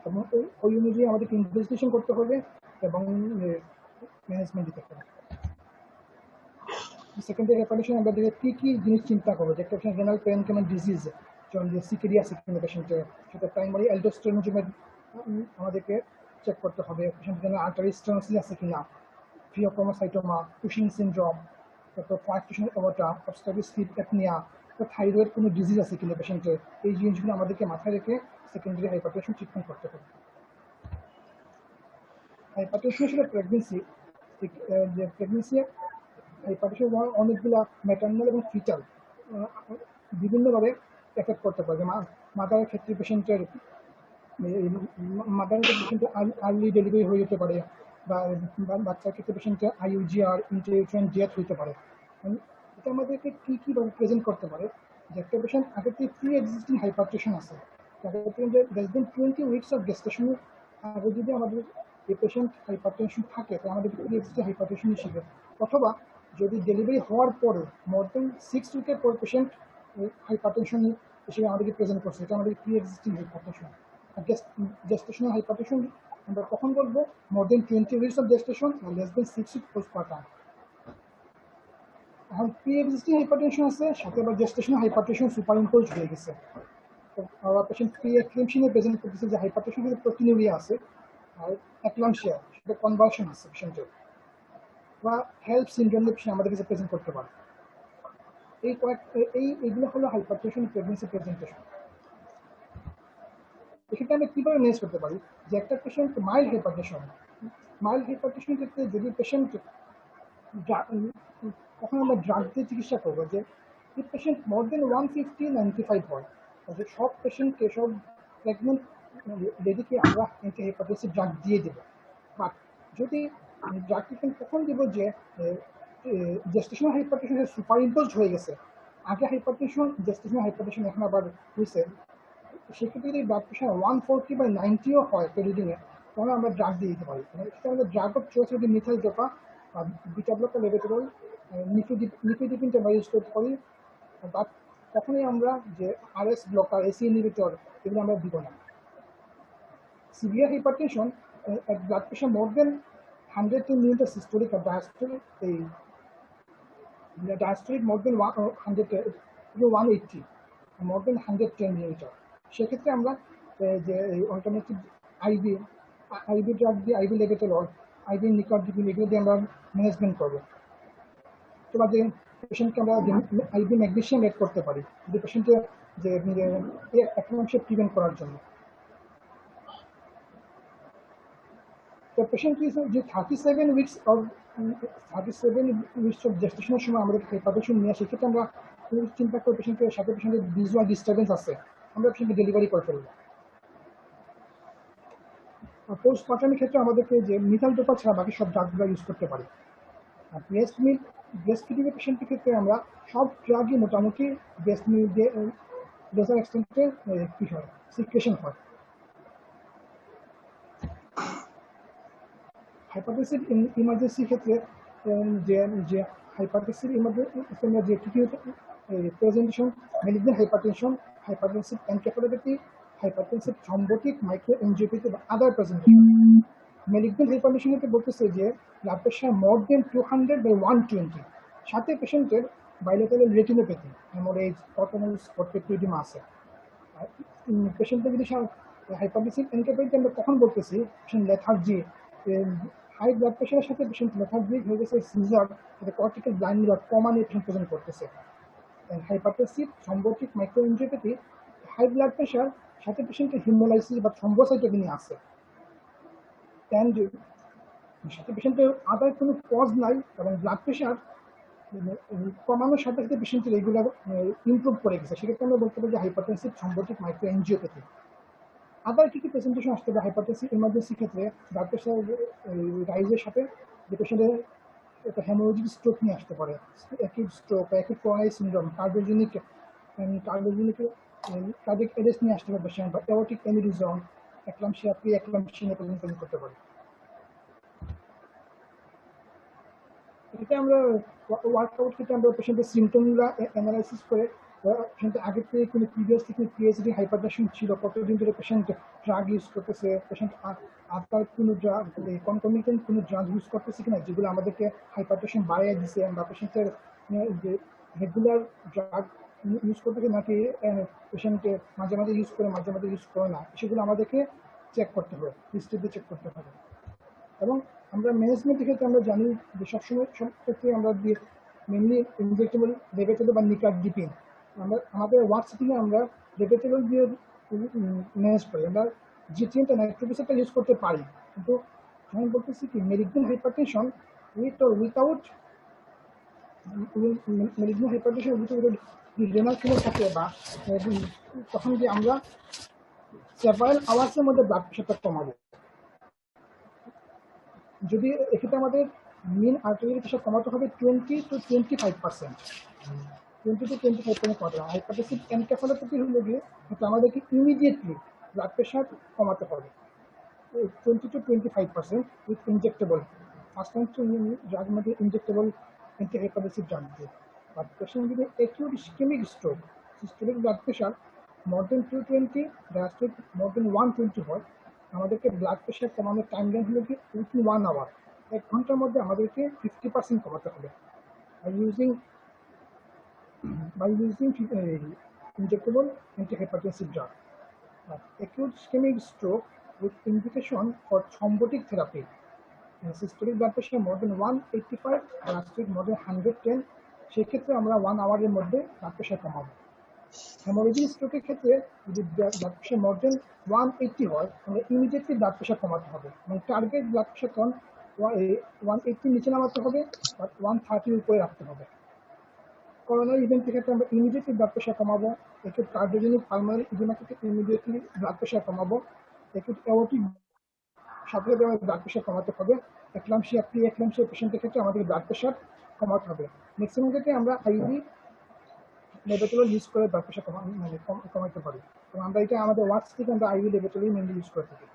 এবং ওই অনুযায়ী আমাদেরকে ইনভেস্টিগেশন করতে হবে এবং ম্যানেজমেন্ট দিতে হবে। সেকেন্ডারি হাইপারটেনশন আমরা কি কি জিনিস চিন্তা করবো, যে একটা পেশেন্ট রেনাল প্যারেনকাইমাল ডিজিজ, যেমন যে সিকেরিয়া সিকিম পেশেন্টের, সেটা প্রাইমারি অ্যালডোস্টেরোনেজমের আমাদেরকে চেক করতে হবে। পেশেন্ট রেনাল আর্টারি স্টেনোসিস আছে কিনা, ফিওক্রোমোসাইটোমা, কুশিং সিনড্রোম, তারপর ফ্লাকচুয়েশন অবটা, অবস্ট্রাকটিভ স্লিপ অ্যাপনিয়া, থাইরয়েড কোনো ডিজিজ আছে কিনা পেশেন্টের, এই জিনিসগুলো আমাদেরকে মাথায় রেখে সেকেন্ডারি হাইপারটেনশন ট্রিটমেন্ট করতে হবে। হাইপারটেনশন আসলে প্রেগনেন্সি, যে প্রেগনেন্সি হাইপারটেনশন অনেকগুলা ম্যাটার্নাল এবং ফিটাল বিভিন্নভাবে এফেক্ট করতে পারে। মাদারের ক্ষেত্রে পেশেন্টের মাদারের পেশেন্টের আর্লি ডেলিভারি হয়ে যেতে পারে, বা বাচ্চার ক্ষেত্রে পেশেন্টের IUGR ইন্টারভিউশন ডেথ হইতে পারে। এটা আমাদেরকে কীভাবে প্রেজেন্ট করতে পারে যে একটা পেশেন্ট আগে থেকে প্রি এক্সিস্টিং হাইপারটেনশন আছে, তাদের লেস দেন 20 উইকস অফ গেস্টেশনের আগে যদি আমাদের এই পেশেন্ট হাইপারটেনশন থাকে, তো আমাদের প্রি এক্সিস্টিং হাইপারটেনশন হিসেবে, অথবা যদি ডেলিভারি হওয়ার পরে মোর দেন 6 উইকের পর পেশেন্ট হাইপারটেনশন হিসেবে আমাদেরকে প্রেজেন্ট করছে, এটা আমাদের pre existing hypertension. Gestational hypertension আমরা কখন বলবো? More than 20 weeks of gestation আর লেস দেন 6 উইক পোস্টপার্টাম। এখন প্রি এক্সিস্টিং হাইপারটেনশন আছে, সাথে আবার গেস্টেশনাল হাইপারটেনশন সুপারইম্পোজ হয়ে গেছে। আবার পেশেন্ট প্রি এক্লেমশনে প্রেজেন্ট করতেছে যে হাইপারটেনশন কিন্তু প্রোটিনুরিয়া আছে আর এক্লামশিয়া, সেটা কনভার্সন আছে পেশেন্টের, বা হেল্প সিনড্রোম পেশেন্ট আমাদের কাছে প্রেজেন্ট করতে পারে। এইগুলো হলো হাইপারটেনশন প্রেগনেন্সি প্রেজেন্টেশন। এক্ষেত্রে আমরা কীভাবে ম্যানেজ করতে পারি যে একটা পেশেন্ট মাইল্ড হাইপারটেনশনের ক্ষেত্রে যদি পেশেন্ট, তখন আমরা ড্রাগ দিয়ে চিকিৎসা করবো যে পেশেন্ট মোর দেন 150-95 হয়, যে সব পেশেন্টকে, সব প্রেগনেন্ট লেডিকে আমরা অ্যান্টি হাইপারটেনসিভ ড্রাগ দিয়ে দেবো। বাট যদি ড্রাগ ট্রিটমেন্ট কখন দেবো যে জেস্টেশনাল হাইপারটেনশন সুপার ইম্পোজড হয়ে গেছে, আগে হাইপারটেনশন জেস্টেশনাল হাইপারটেনশন এখন আবার হয়েছে, সেক্ষেত্রে যদি ব্লাড প্রেশার 140/90ও হয় রিডিংয়ে, তখন আমরা ড্রাগ দিয়ে দিতে পারি। সেটা আমাদের ড্রাগ অফ চয়েস যদি মিথাইল ডোপা বা বিটা ব্লকার লেভেটেরল, নিফিডিপিন আমরা ইউজ করতে পারি। বাট তখনই আমরা যে RS ব্লকার, AC ইনহিবিটর, এগুলো আমরা দিব না। Severe hypertension, blood pressure more দেন 100 মিলিমিটার সিস্টোলিক আর ডায়াস্টোলিক মোর দেন 180, মোর দেন 110 মিলিমিটার, সেক্ষেত্রে আমরা যে অল্টারনেটিভ আইভি ড্রাগ দিয়ে, আইভি লেভেটেরল, আইভি নিকারডিপিন, এগুলো দিয়ে আমরা ম্যানেজমেন্ট করবো। এবার যে পেশেন্টকে আমরা আইভি ম্যাগনেসিয়াম অ্যাড করতে পারি যে পেশেন্টের যে এক্লামশিয়া প্রিভেন্ট করার জন্য। তো পেশেন্ট যে 37 উইকস অফ জেস্টেশনের সময় আমাদের হাইপারটেনশন নিয়ে, সেক্ষেত্রে আমরা চিন্তা করি পেশেন্টের সাথে পেশেন্টের ভিজুয়াল ডিস্টার্বেন্স আছে, আমরা পেশেন্টকে ডেলিভারি করে ফেলবো। পোস্টপার্টামের ক্ষেত্রে আমাদেরকে যে মিথাইল ডোপা ছাড়া বাকি সব ড্রাগগুলো ইউজ করতে পারি। আর ব্রেস্ট ফিডিংয়ের পেশেন্টের ক্ষেত্রে আমরা সব ড্রাগই মোটামুটি ব্রেস্ট মিল্ক দিয়ে লেসার এক্সটেন্টে কী হয়, সিক্রেশন হয়। হাইপারটেনসিভ ইমার্জেন্সির ক্ষেত্রে যে হাইপারটেনসিভ ইমার্জেন্সি যে কী presentation, malignant hypertension, hypertensive encephalopathy, hypertensive thrombotic microangiopathy বা আদার প্রেজেন্টেশন। মেলিগন্যান্ট হাইপারটেনশনকে বলতেছে যে ব্লাড প্রেশার মোর দেন 200/120, সাথে পেশেন্টের বাইলেটারাল রেটিনোপ্যাথি, হেমোরেজ, অটোনোমাস স্পটেক্টোডিমা আছে। আর পেশেন্টের যদি হাইপারটেনসিভ এনকেফালোপ্যাথি আমরা কখন বলতেছি, পেশেন্ট লেথার্জি, হাই ব্লাড প্রেশারের সাথে পেশেন্ট লেথার্জি হয়ে গেছে, সিজার, কর্টিক্যাল ব্লাইন্ড বা কমা নিয়ে পেশেন্ট প্রেজেন্ট করতেছে। Hypertensive thrombotic microangiopathy, high blood pressure সাথে পেশেন্টের হিমোলাইসিস বা থ্রম্বোসাইটোপেনিয়া আছে, অ্যান্ড সাথে পেশেন্টের আদার কোনো কজ নাই, এবং ব্লাড প্রেশার কমানোর সাথে সাথে পেশেন্টের রেগুলার ইমপ্রুভ করে গেছে, সেক্ষেত্রে আমরা বলতে পারি যে হাইপারটেনসিভ থ্রম্বোটিক মাইক্রোএনজিওপ্যাথি। আদার কী প্রেজেন্টেশন আসতে হবে হাইপারটেনসিভ ইমার্জেন্সি ক্ষেত্রে? ব্লাড প্রেশার রাইজের সাথে যে পেশেন্টের একটা হেমোরেজিক স্ট্রোক নিয়ে আসতে পারে, acute stroke, acute coronary syndrome, cardiogenic cardiac arrest নিয়ে আসতে পারে পেশেন্ট, বা aortic aneurysm, eclampsia, pre eclampsia present করতে পারে। এটা আমরা ওয়ার্কআউট ক্ষেত্রে আমরা পেশেন্টের সিমটমগুলো অ্যানালাইসিস করে, পেশেন্টের আগের থেকে কোনো প্রিভিয়াস থেকে পিএইচডি হাইপারটেনশন ছিল, কতদিন ধরে পেশেন্ট ড্রাগ ইউজ করতেছে, পেশেন্ট আপনার কোনো ড্রাগ কনকমিটেন্ট কোনো ড্রাগ ইউজ করতেছে কিনা, যেগুলো আমাদেরকে হাইপারটেনশন বাড়িয়ে দিছে, বা পেশেন্টের যে রেগুলার ড্রাগ ইউজ করতেছে নাকি পেশেন্টে মাঝে মাঝে ইউজ করে মাঝে মাঝে ইউজ করে না, সেগুলো আমাদেরকে চেক করতে হবে, হিস্ট্রি দিয়ে চেক করতে হবে। এবং আমরা ম্যানেজমেন্টের ক্ষেত্রে আমরা জানি যে সবসময় সব ক্ষেত্রে আমরা মেনলি ইনজেক্টেবল লেভেটেরল বা নিকারডিপিন, আমরা আমাদের ওয়ার্ক সেটিংয়ে আমরা লেভেটেরল দিয়ে ম্যানেজ করি। আমরা জিটিএমটা নাইট্রোবিসেটটা ইউজ করতে পারি, কিন্তু আমি বলতেছি কি malignant hypertension with or without malignant হাইপারটেনশনের ভিতরে যদি রেনাল ফেলে থাকে বা তখন যে আমরা সেভারাল আওয়ার্সের মধ্যে ব্লাড প্রেশারটা কমাবো। যদি এক্ষেত্রে আমাদের মেন আর্টারিয়াল প্রেশার কমাতে হবে 20 to 25%, 20 to 25% কমাতে হবে। হাইপারটেনসিভ এনকেফালোপ্যাথি হলে গিয়ে আমাদেরকে ইমিডিয়েটলি ব্লাড প্রেশার কমাতে হবে 20 to 25% with injectable, first time drug মধ্যে ইনজেক্টেবল অ্যান্টিহাইপারটেনসিভ ড্রাগ দিয়ে। বাট পেশেন্ট যদি acute ischaemic stroke, systemic blood pressure more than 220, diastolic more than 120 হয়, আমাদেরকে ব্লাড প্রেশার কমানোর টাইম লাইন হলো কি উইথিন 1 আওয়ার, 1 ঘন্টার মধ্যে আমাদেরকে 50% কমাতে হবে by using injectable antihypertensive drug. Acute ischemic stroke with indication for thrombotic therapy. Systolic blood pressure more than 185, diastolic more than 110, সেক্ষেত্রে আমরা 1 আওয়ারের মধ্যে ব্লাড প্রেশার কমাবো। হেমোরেজিক স্ট্রোকের ক্ষেত্রে যদি ব্লাড প্রেশার মোর দেন 180 হয়, আমরা ইমিডিয়েটলি ব্লাড প্রেশার কমাতে হবে এবং টার্গেট ব্লাড প্রেশার তখন 180 নিচে নামাতে হবে বা 130 উপরে রাখতে হবে। করোনারি ইভেন্টের ক্ষেত্রে আমরা ইমিডিয়েটলি ব্লাড প্রেশার কমাবো। একুট কার্ডিওজেনিক পালমোনারি ইডেমার ক্ষেত্রে ইমিডিয়েটলি ব্লাড প্রেশার কমাবো। একুট অ্যাওর্টিক সাথে সাথে আমাদের ব্লাড প্রেশার কমাতে হবে। এক্লাম্পসিয়া, প্রি এক্লাম্পসিয়া পেশেন্টের ক্ষেত্রে আমাদের ব্লাড প্রেশার কমাতে হবে। ম্যাক্সিমাম ক্ষেত্রে আমরা আইভি লেবেটুলার ইউজ করে ব্লাড প্রেশার কমাতে পারি এবং আমরা এটা আমাদের ওয়ার্কস থেকে আমরা আইভি লেবেটুলার মেনলি ইউজ করে থাকি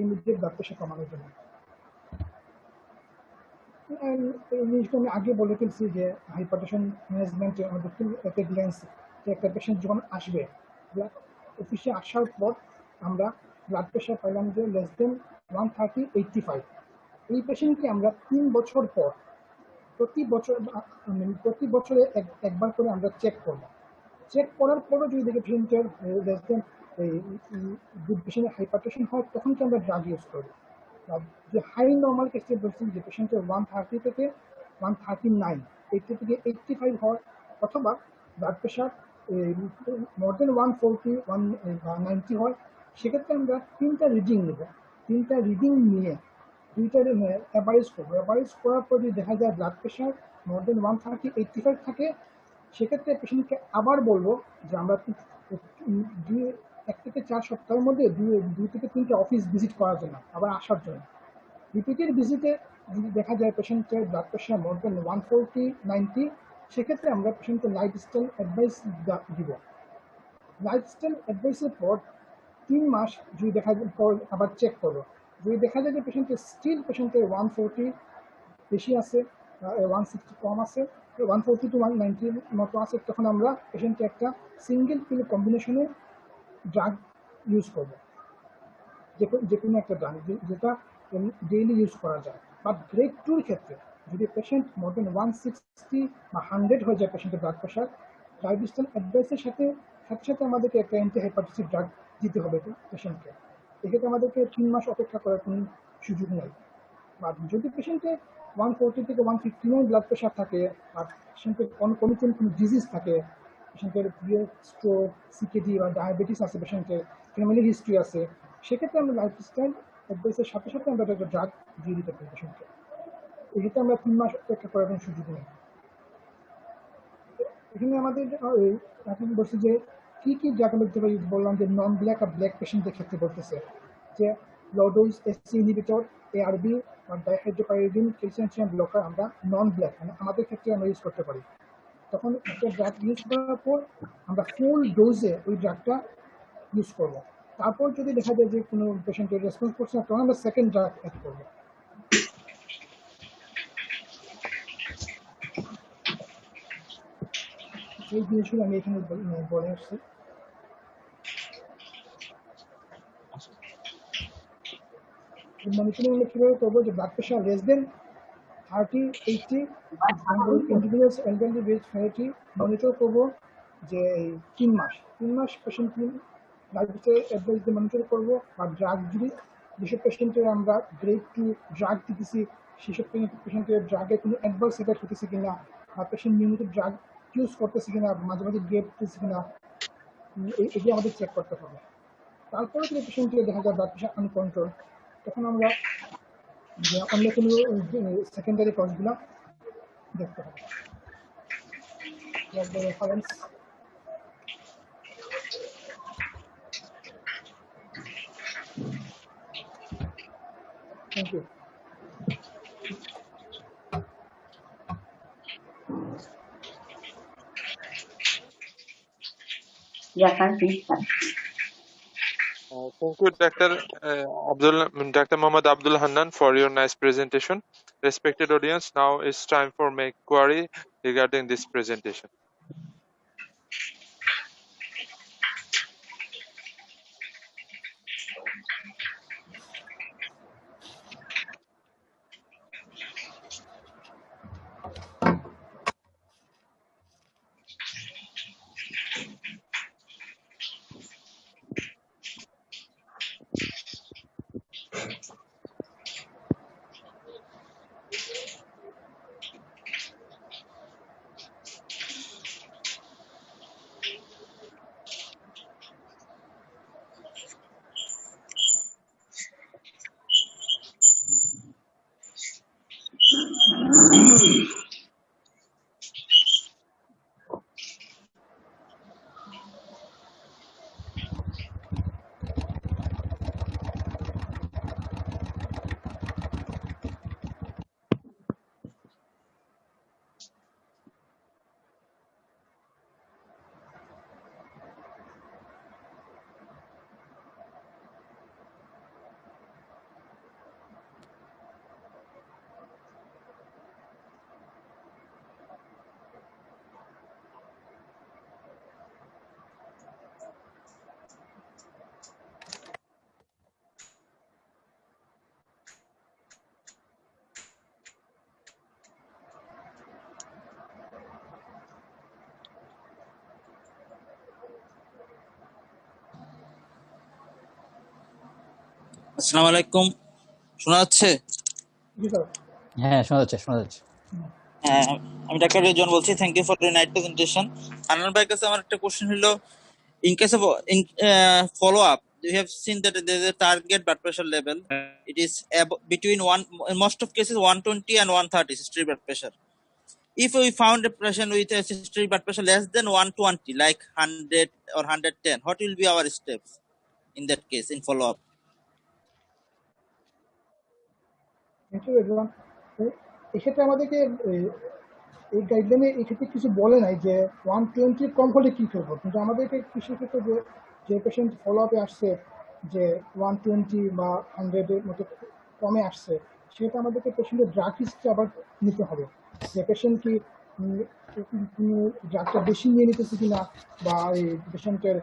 ইমিডিয়েট ব্লাড প্রেশার কমানোর জন্য। এই জিনিসটা আমি আগে বলে ফেলছি যে হাইপারটেনশন ম্যানেজমেন্টে আমাদের একটা গ্ল্যান্স, যে একটা পেশেন্ট যখন আসবে অফিসে আসার পর আমরা ব্লাড প্রেশার পাইলাম যে লেস দেন 130/85, এই পেশেন্টকে আমরা 3 বছর পর প্রতি বছরে একবার করে আমরা চেক করব। চেক করার পরও যদি দেখি পেশেন্টের লেস দেন পেশেন্টের হাইপারটেনশন হয়, তখন কি আমরা ড্রাগ ইউজ করবো। যে হাই নর্মাল কেসে বলছি যে পেশেন্টের 130 থেকে 139, 80 থেকে 85 হয়, অথবা ব্লাড প্রেশার মোর দেন 140 190 হয়, সেক্ষেত্রে আমরা 3টা রিডিং নেব। 3টা রিডিং নিয়ে 2টা অ্যাভারেজ করবো। অ্যাভারেজ করার পর যদি দেখা যায় ব্লাড প্রেশার মোর দেন 130/85 থাকে, সেক্ষেত্রে পেশেন্টকে আবার বলবো যে আমরা 1 থেকে 4 সপ্তাহের মধ্যে 2 থেকে 3টা অফিস ভিজিট করার জন্য, আবার আসার জন্য। রিপিটেড ভিজিটে যদি দেখা যায় পেশেন্টের ব্লাড প্রেশার মোর দেন 140/90, সেক্ষেত্রে আমরা পেশেন্টের লাইফস্টাইল অ্যাডভাইস দিব। লাইফস্টাইল অ্যাডভাইসের পর 3 মাস যদি দেখা যায় পর আবার চেক করবো। যদি দেখা যায় যে পেশেন্টের 140 বেশি আছে, 160 কম আছে, 140 to 190 মতো আছে, তখন আমরা পেশেন্টকে একটা সিঙ্গেল পিল কম্বিনেশনে ড্রাগ ইউজ করবো, যে কোনো একটা ড্রাগ যেটা ডেইলি ইউজ করা যায়। বাট গ্রেড 2-র ক্ষেত্রে যদি পেশেন্ট মোর দেন 160 বা 100 হয়ে যায় পেশেন্টের ব্লাড প্রেশার, লাইফস্টাইল অ্যাডভাইসের সাথে সাথে আমাদেরকে একটা অ্যান্টিহাইপারটেনসিভ ড্রাগ দিতে হবে পেশেন্টকে। এক্ষেত্রে আমাদেরকে 3 মাস অপেক্ষা করার কোনো সুযোগ নেই। বা যদি পেশেন্টের 140 থেকে 159 ব্লাড প্রেশার থাকে, আর পেশেন্টের কোনো ডিজিজ থাকে, পেশেন্টের স্ট্রোক, সিকেডি বা ডায়াবেটিস আছে, পেশেন্টের ফ্যামিলি হিস্ট্রি আছে, সেক্ষেত্রে আমরা লাইফস্টাইল অ্যাডভাইসের সাথে সাথে আমরা একটা ড্রাগ দিয়ে দিতে পারি পেশেন্টকে। এক্ষেত্রে আমরা 3 মাস অপেক্ষা করার কোনো সুযোগ নেই। এখানে আমাদের এখন বলছি যে কী কী ড্রাগ আমরা দিতে পারি। বললাম যে নন ব্ল্যাক আর ব্ল্যাক পেশেন্টদের ক্ষেত্রে বলতেছে যে low dose SC inhibitor, ARB বা ডাইহাইড্রোপাইরিডিন ক্যালসিয়াম চ্যানেল ব্লকার আমরা নন ব্ল্যাক মানে আমাদের ক্ষেত্রে আমরা ইউজ করতে পারি। তখন একটা ড্রাগ ইউজ করার পর আমরা ফুল ডোজে ওই ড্রাগটা ইউজ করব। তারপর যদি দেখা যায় যে কোনো পেশেন্টের রেসপন্স করছে না, তখন আমরা সেকেন্ড ড্রাগ অ্যাড করবো। এই জিনিসগুলো আমি এখানে বলে আসছি। মনিটরিং আমরা কীভাবে করবো, যে blood pressure less than 30/80 individuals elderly base frailty monitor করবো যে 3 মাস পেশেন্ট লাইফস্টাইল অ্যাডভাইস দিয়ে মনিটর করবো। আর ড্রাগ যদি যেসব পেশেন্টের আমরা গ্রেড 2 ড্রাগ দিতেছি, সেসব পেশেন্টের ড্রাগে কোনো অ্যাডভার্স এফেক্ট হতেছে কিনা, বা পেশেন্ট নিয়মিত ড্রাগ ইউজ করতেছে কিনা, মাঝে মাঝে গ্যাপ দিতেছে কিনা, এগুলো আমাদের চেক করতে হবে। তারপরে যদি পেশেন্টের দেখা যায় ব্লাড প্রেশার আনকন্ট্রোল, তখন আমরা অন্য কোনো সেকেন্ডারি কজগুলো দেখতে হবে। Reference thank you. Thank you, Dr. Mohammad Abdul Hannan, for your nice presentation. Respected audience, now it's time for make query regarding this presentation. আসসালামু আলাইকুম, শোনা যাচ্ছে? জি স্যার। হ্যাঁ, শোনা যাচ্ছে, শোনা যাচ্ছে। হ্যাঁ, আমি ডাক্তার রিজন বলছি। Thank you for the nice presentation. Ananda ভাইয়ের কাছে আমার একটা কোশ্চেন হলো, in case of follow up, we have seen that there is a target blood pressure level. It is between one, in most of cases 120 and 130 systolic blood pressure. If we found a patient with a systolic blood pressure less than 120, like 100 or 110, what will be our steps in that case in follow up? Thank you everyone. এক্ষেত্রে আমাদেরকে এই গাইডলাইনে এক্ষেত্রে কিছু বলে নাই যে 120 কম হলে কী করবো, কিন্তু আমাদেরকে কিছু ক্ষেত্রে যে পেশেন্ট ফলো আপে আসছে যে 120 বা 100-এর মতো কমে আসছে, সেটা আমাদেরকে পেশেন্টের ড্রাগ হিস্ট্রি আবার নিতে হবে, যে পেশেন্ট কি ড্রাগটা বেশি নিয়ে নিতেছে কিনা, বা এই পেশেন্টের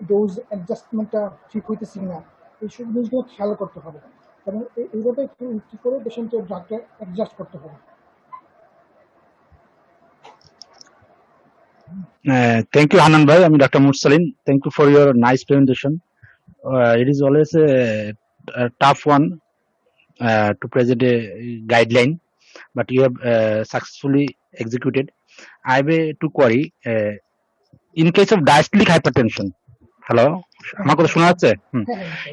ডোজ অ্যাডজাস্টমেন্টটা ঠিক হইতেছে কিনা, এইসব জিনিসগুলো খেয়াল করতে হবে এবং এইভাবে কী করে পেশেন্টের ড্রাগটা অ্যাডজাস্ট করতে হবে। Thank you, Hanan bhai. I'm Dr. Mursalin. Thank you for your nice presentation. It is always a tough one to present a guideline, but you have successfully executed. I have two query. In case of diastolic hypertension, hello, আমার কথা শোনা যাচ্ছে?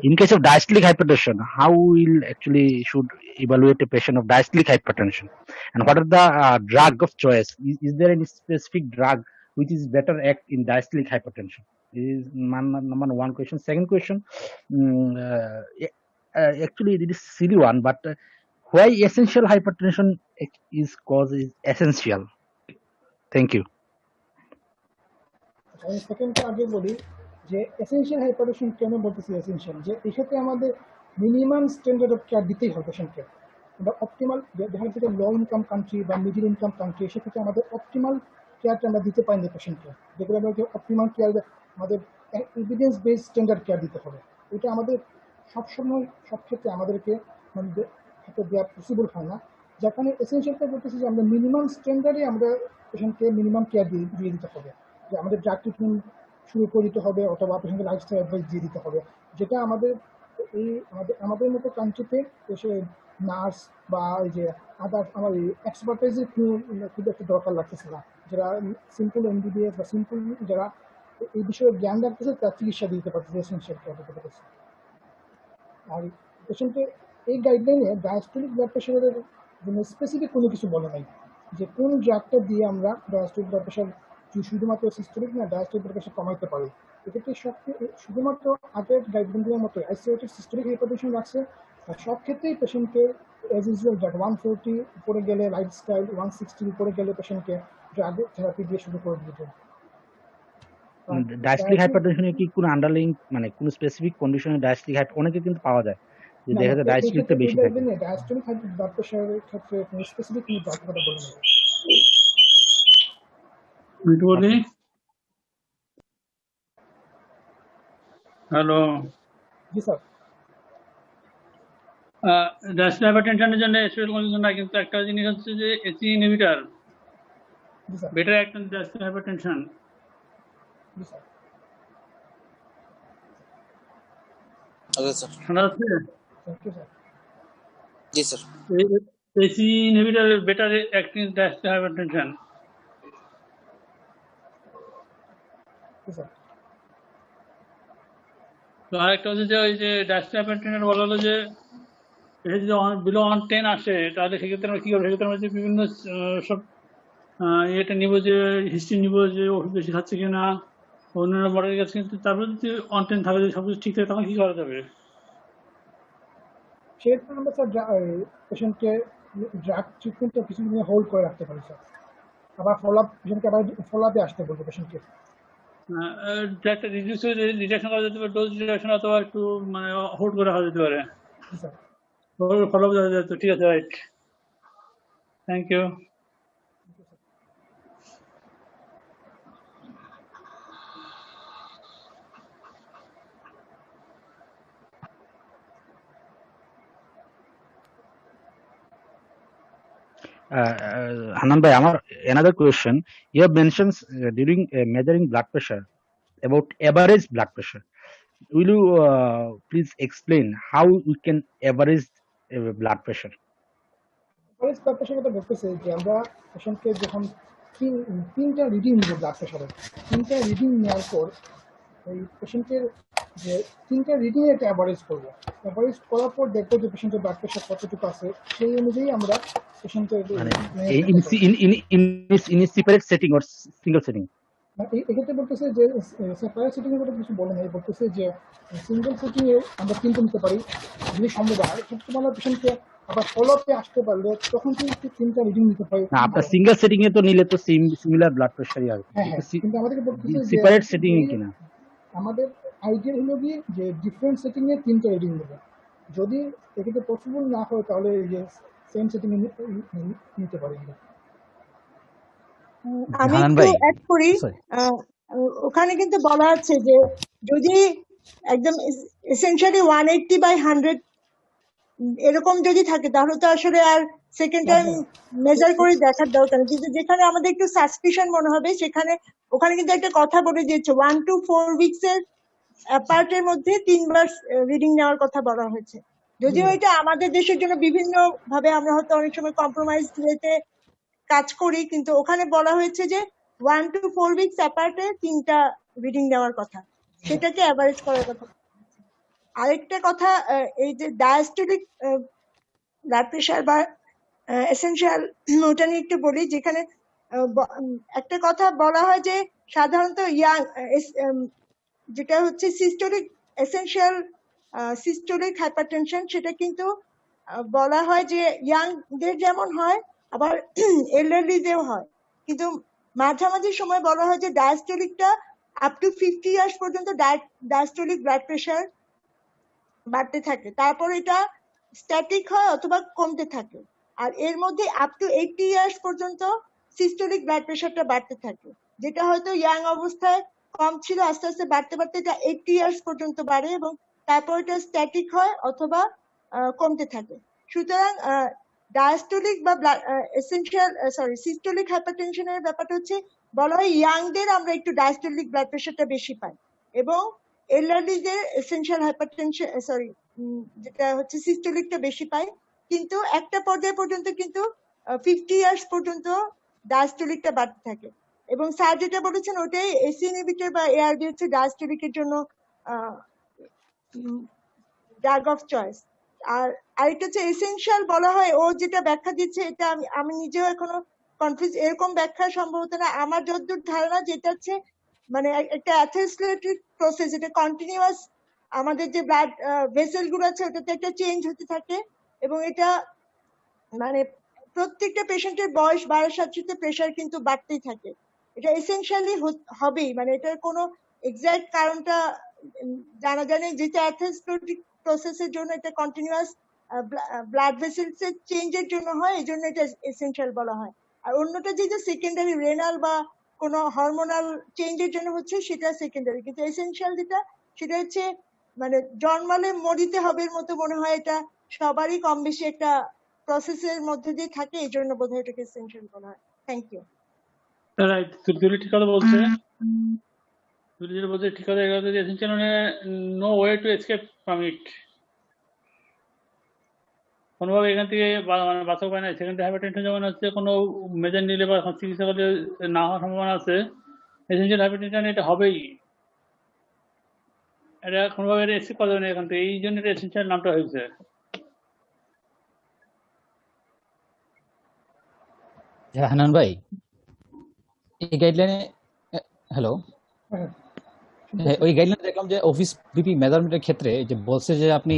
In case of diastolic hypertension, how will actually should evaluate a patient of diastolic hypertension, and what are the drug of choice? Is there any specific drug which is better act in diastolic hypertension? This is number one question. Second question, actually it is silly one, but why essential hypertension is cause is essential? Thank you. আমি সেকেন্ডটা আগে বলি যে essential hypertension কেন বলতেছি essential, যে এক্ষেত্রে আমাদের minimum standard of care দিতেই হবে পেশেন্টকে। আমরা অপটিমাল, দেখা যাচ্ছে লো ইনকাম কান্ট্রি বা মিডিল ইনকাম কান্ট্রি, সেক্ষেত্রে আমাদের অপটিমাল কেয়ারটা আমরা দিতে পারি না পেশেন্টকে, যেগুলো আমরা যে অপটিমাল কেয়ার আমাদের এভিডেন্স বেসড স্ট্যান্ডার্ড কেয়ার দিতে হবে। এটা আমাদের সবসময় সব ক্ষেত্রে আমাদেরকে আমাদের হাতে দেওয়া পসিবল হয় না, যেখানে এসেনশিয়ালটা বলতেছি যে আমরা মিনিমাম স্ট্যান্ডার্ডে আমরা পেশেন্টকে মিনিমাম কেয়ার দিয়ে দিতে হবে, যে আমাদের ড্রাগ ট্রিটমেন্ট শুরু করে দিতে হবে অথবা পেশেন্টকে লাইফস্টাইল অ্যাডভাইস দিয়ে দিতে হবে, যেটা আমাদের আমাদের মতো কান্ট্রিতে এসে নার্স বা এই যে আদার আমার এক্সপার্টাইজের খুব একটা দরকার লাগতেছে না, যারা সিম্পল এমবিবিএস বা সিম্পল যারা এই বিষয়ে জ্ঞান রাখতেছে তার চিকিৎসা দিতে পারতেছে, এসেনশিয়াল কেয়ার দিতে পারতেছে। আর পেশেন্টের এই গাইডলাইনে ডায়াস্টোলিক ব্লাড প্রেশারের স্পেসিফিক কোনো কিছু বলে নাই যে কোন ড্রাগটা দিয়ে আমরা ডায়াস্টোলিক ব্লাড প্রেশার শুধুমাত্র সিস্টোলিক না ডায়াস্টোলিক ব্লাড প্রেশার কমাইতে পারি। এক্ষেত্রে শুধুমাত্র আগের গাইডলাইনের মতো আইসোলেটেড সিস্টোলিক হাইপারটেনশন রাখছে, আর সব ক্ষেত্রেই পেশেন্টকে অ্যাজ ইউজুয়াল ড্রাগ 140 উপরে গেলে লাইফস্টাইল, 160 উপরে গেলে পেশেন্টকে ড্রাগ থেরাপি দিয়ে শুরু করে দিতে। ডায়াস্টোলিক হাইপারটেনশনে কি কোনো আন্ডারলাইং মানে কোনো স্পেসিফিক কন্ডিশনে ডায়াস্টোলিক হাইপার অনেকে কিন্তু পাওয়া যায় যে দেখা যায় ডায়াস্টোলিকটা বেশি থাকে। ডায়াস্টোলিক ব্লাড প্রেশারের ক্ষেত্রে কোনো স্পেসিফিক কোনো ড্রাগ কথা বলে না। বলি হ্যালো, জি স্যার। ডায়াস্টোলিক হাইপারটেনশনের জন্য স্পেশাল কন্ডিশন না, কিন্তু একটা জিনিস হচ্ছে যে এসি ইনহিবিটর জি স্যার। বেটার একটা ডায়াস্টোলিক হাইপারটেনশন। জি স্যার। Okay sir. শোনা যাচ্ছে? Thank you sir. জি sir. ACE inhibitor better acting diastolic hypertension. জি স্যার। তো আরেকটা হচ্ছে যে ওই যে ডায়াস্টোলিক হাইপারটেনশন বলা হলো যে এটা যদি বিলো 110 আসে তাহলে সেক্ষেত্রে আমরা কি করবো? সেক্ষেত্রে আমরা যে বিভিন্ন সব এটা নিব, যে হিস্ট্রি নিব যে ওষুধ বেশি খাচ্ছে কিনা, অন্যান্য মডেলের কাছে, কিন্তু তারপরে যদি 110 থাকে, যদি সবকিছু ঠিক থাকে, তখন কি করা যাবে? সেক্ষেত্রে আমরা স্যার পেশেন্টকে ড্রাগ ট্রিটমেন্টটা কিছুদিন হোল্ড করে রাখতে পারি স্যার, আবার পেশেন্টকে আবার ফলোআপে আসতে বলবো পেশেন্টকে। একটা রিডাকশন করা যেতে পারে, ডোজ রিডাকশন, অথবা একটু মানে হোল্ড করে রাখা যেতে পারে। স্যার ফলো আপ যাওয়া যেত। ঠিক আছে, right, thank you. Hanan bhai, another question. You have mentioned during measuring blood pressure about average blood pressure. Will you please explain how we can average blood pressure? Average blood pressure কথা বলতেছে যে আমরা পেশেন্টকে যখন তিনটা reading নিব blood প্রেশারের, তিনটা রিডিং নেওয়ার পর ওই পেশেন্টের যে তিনটা রিডিং একটা অ্যাভারেজ করবো। অ্যাভারেজ করার পর দেখবো যে পেশেন্টের ব্লাড প্রেশার কতটুকু আছে, সেই অনুযায়ী আমরা পেশেন্টের in a separate setting or single setting? এক্ষেত্রে বলতেছে যে সেপারেট সেটিং এর কথা কিছু বলে নাই, বলতেছে যে সিঙ্গেল সেটিং এ আমরা তিনটা নিতে পারি যদি সম্ভব হয়। সবসময় আমরা পেশেন্টকে আবার ফলোআপে আসতে পারলে তখন কিন্তু তিনটা রিডিং নিতে পারি। না, আপনার সিঙ্গেল সেটিং এ তো নিলে তো সিমিলার ব্লাড প্রেশারই আসবে, কিন্তু আমাদেরকে বলতেছে যে সেপারেট সেটিং এ কিনা আমাদের আইডিয়া হলো কি যে ডিফারেন্ট সেটিং এ তিনটা রিডিং নেবে। যদি এক্ষেত্রে পসিবল না হয় তাহলে যে সেম সেটিং এ নিতে পারি। আমি একটু অ্যাড করি, ওখানে কিন্তু বলা আছে যে যদি একদম এসেনশিয়ালি 180/100 এরকম যদি থাকে তাহলে তো আসলে আর সেকেন্ড টাইম মেজার করে দেখার দরকার নেই। কিন্তু যেখানে আমাদের একটু সাসপিশন মনে হবে সেখানে ওখানে কিন্তু একটা কথা বলে দিয়েছে 1 to 4 weeks এর অ্যাপার্টের মধ্যে 3 বার রিডিং নেওয়ার কথা বলা হয়েছে। যদিও এটা আমাদের দেশের জন্য বিভিন্ন ভাবে আমরা হয়তো অনেক সময় কম্প্রোমাইজ রেটে কাজ করি, কিন্তু ওখানে বলা হয়েছে যে 1 to 4 weeks অ্যাপার্টে 3টা রিডিং নেওয়ার কথা, সেটাকে অ্যাভারেজ করার কথা। আরেকটা কথা, এই যে ডায়াস্টোলিক ব্লাড প্রেশার বা এসেনশিয়াল, ওটা নিয়ে একটু বলি। যেখানে একটা কথা বলা হয় যে সাধারণত ইয়াং যেটা হচ্ছে সিস্টোলিক এসেনশিয়াল সিস্টোলিক হাইপারটেনশন, সেটা কিন্তু বলা হয় যে ইয়াংদের যেমন হয় আবার এল্ডারলিদেও হয়, কিন্তু মাঝামাঝি সময় বলা হয় যে ডায়াস্টোলিকটা আপ টু 50 ইয়ার্স পর্যন্ত ডায়াস্টোলিক ব্লাড প্রেশার বাড়তে থাকে, তারপর এটা স্ট্যাটিক হয় অথবা কমতে থাকে। আর এর মধ্যে আপ টু 80 ইয়ার্স পর্যন্ত সিস্টোলিক ব্লাড প্রেশারটা বাড়তে থাকে, যেটা হয়তো ইয়াং অবস্থায় কম ছিল, আস্তে আস্তে বাড়তে বাড়তে এটা 80 ইয়ার্স পর্যন্ত বাড়ে এবং তারপর এটা স্ট্যাটিক হয় অথবা কমতে থাকে। সুতরাং ডায়াস্টোলিক বা সিস্টোলিক হাইপারটেনশনের ব্যাপারটা হচ্ছে বলা হয় ইয়াংদের আমরা একটু ডায়াস্টোলিক ব্লাড প্রেশারটা বেশি পাই এবং এল্ডারলিদের এসেনশিয়াল হাইপারটেনশন যেটা হচ্ছে সিস্টোলিকটা বেশি পাই, কিন্তু একটা পর্যায় পর্যন্ত কিন্তু 50 ইয়ার্স পর্যন্ত ডায়াস্টোলিকটা বাড়তে থাকে। এবং স্যার যেটা বলেছেন ওটাই এসি ইনহিবিটর বা এআরবি হচ্ছে ডায়াস্টোলিকের জন্য ড্রাগ অফ চয়েস। আর আরেকটা হচ্ছে এসেনশিয়াল বলা হয়, ও যেটা ব্যাখ্যা দিচ্ছে এটা আমি নিজেও এখনো কনফিউজ, এরকম ব্যাখ্যা সম্ভবত না। আমার যতদূর ধারণা যেটা হচ্ছে মানে একটা অ্যাথেরোস্ক্লেরোটিক প্রসেস, এটা কন্টিনিউয়াস, আমাদের যে ব্লাড ভেসেল গুলো আছে ওটাতে একটা চেঞ্জ হতে থাকে, এবং এটা মানে প্রত্যেকটা পেশেন্টের বয়স বাড়ার সাথে সাথে প্রেশার কিন্তু বাড়তেই থাকে। এটা এসেনশিয়ালি হবেই, মানে এটার কোনো এক্সাক্ট কারণটা জানা যায় না, যেটা অ্যাথেরোস্ক্লেরোটিক প্রসেসের জন্য এটা কন্টিনিউয়াস ব্লাড ভেসেলস এর চেঞ্জের জন্য হয়, এই জন্য এটা এসেনশিয়াল বলা হয়। আর অন্যটা যেটা সেকেন্ডারি রেনাল বা কোনো হরমোনাল চেঞ্জের জন্য হচ্ছে সেটা সেকেন্ডারি, কিন্তু এসেনশিয়াল যেটা সেটা হচ্ছে মানে জন্মালে মরিতে হবে মতো মনে হয়, এটা সবারই কম বেশি একটা প্রসেসের মধ্যে দিয়ে থাকে, এই জন্য বোধ হয় এটাকে এসেনশিয়াল বলা হয়। Thank you. রাইট, তুলি ঠিক কথা বলছে, তুলি যেটা বলছে ঠিক কথা, এগুলো যদি এসেনশিয়াল মানে no way to escape from it, কোনোভাবে এখান থেকে মানে বাঁচা উপায় নাই। সেকেন্ডারি হাইপারটেনশন যেমন হচ্ছে কোনো মেজার নিলে বা চিকিৎসা করলে না হওয়ার সম্ভাবনা আছে, এসেনশিয়াল হাইপারটেনশন এটা হবেই, এটা কোনোভাবে এটা এসকেপ করা যাবে না এখান থেকে, এই জন্য এটা এসেনশিয়াল নামটা হয়েছে। হানান ভাই, এই গাইডলাইনে, হ্যালো, ওই গাইডলাইনে দেখলাম যে অফিস বিপি মেজারমেন্টের ক্ষেত্রে যে বলছে যে আপনি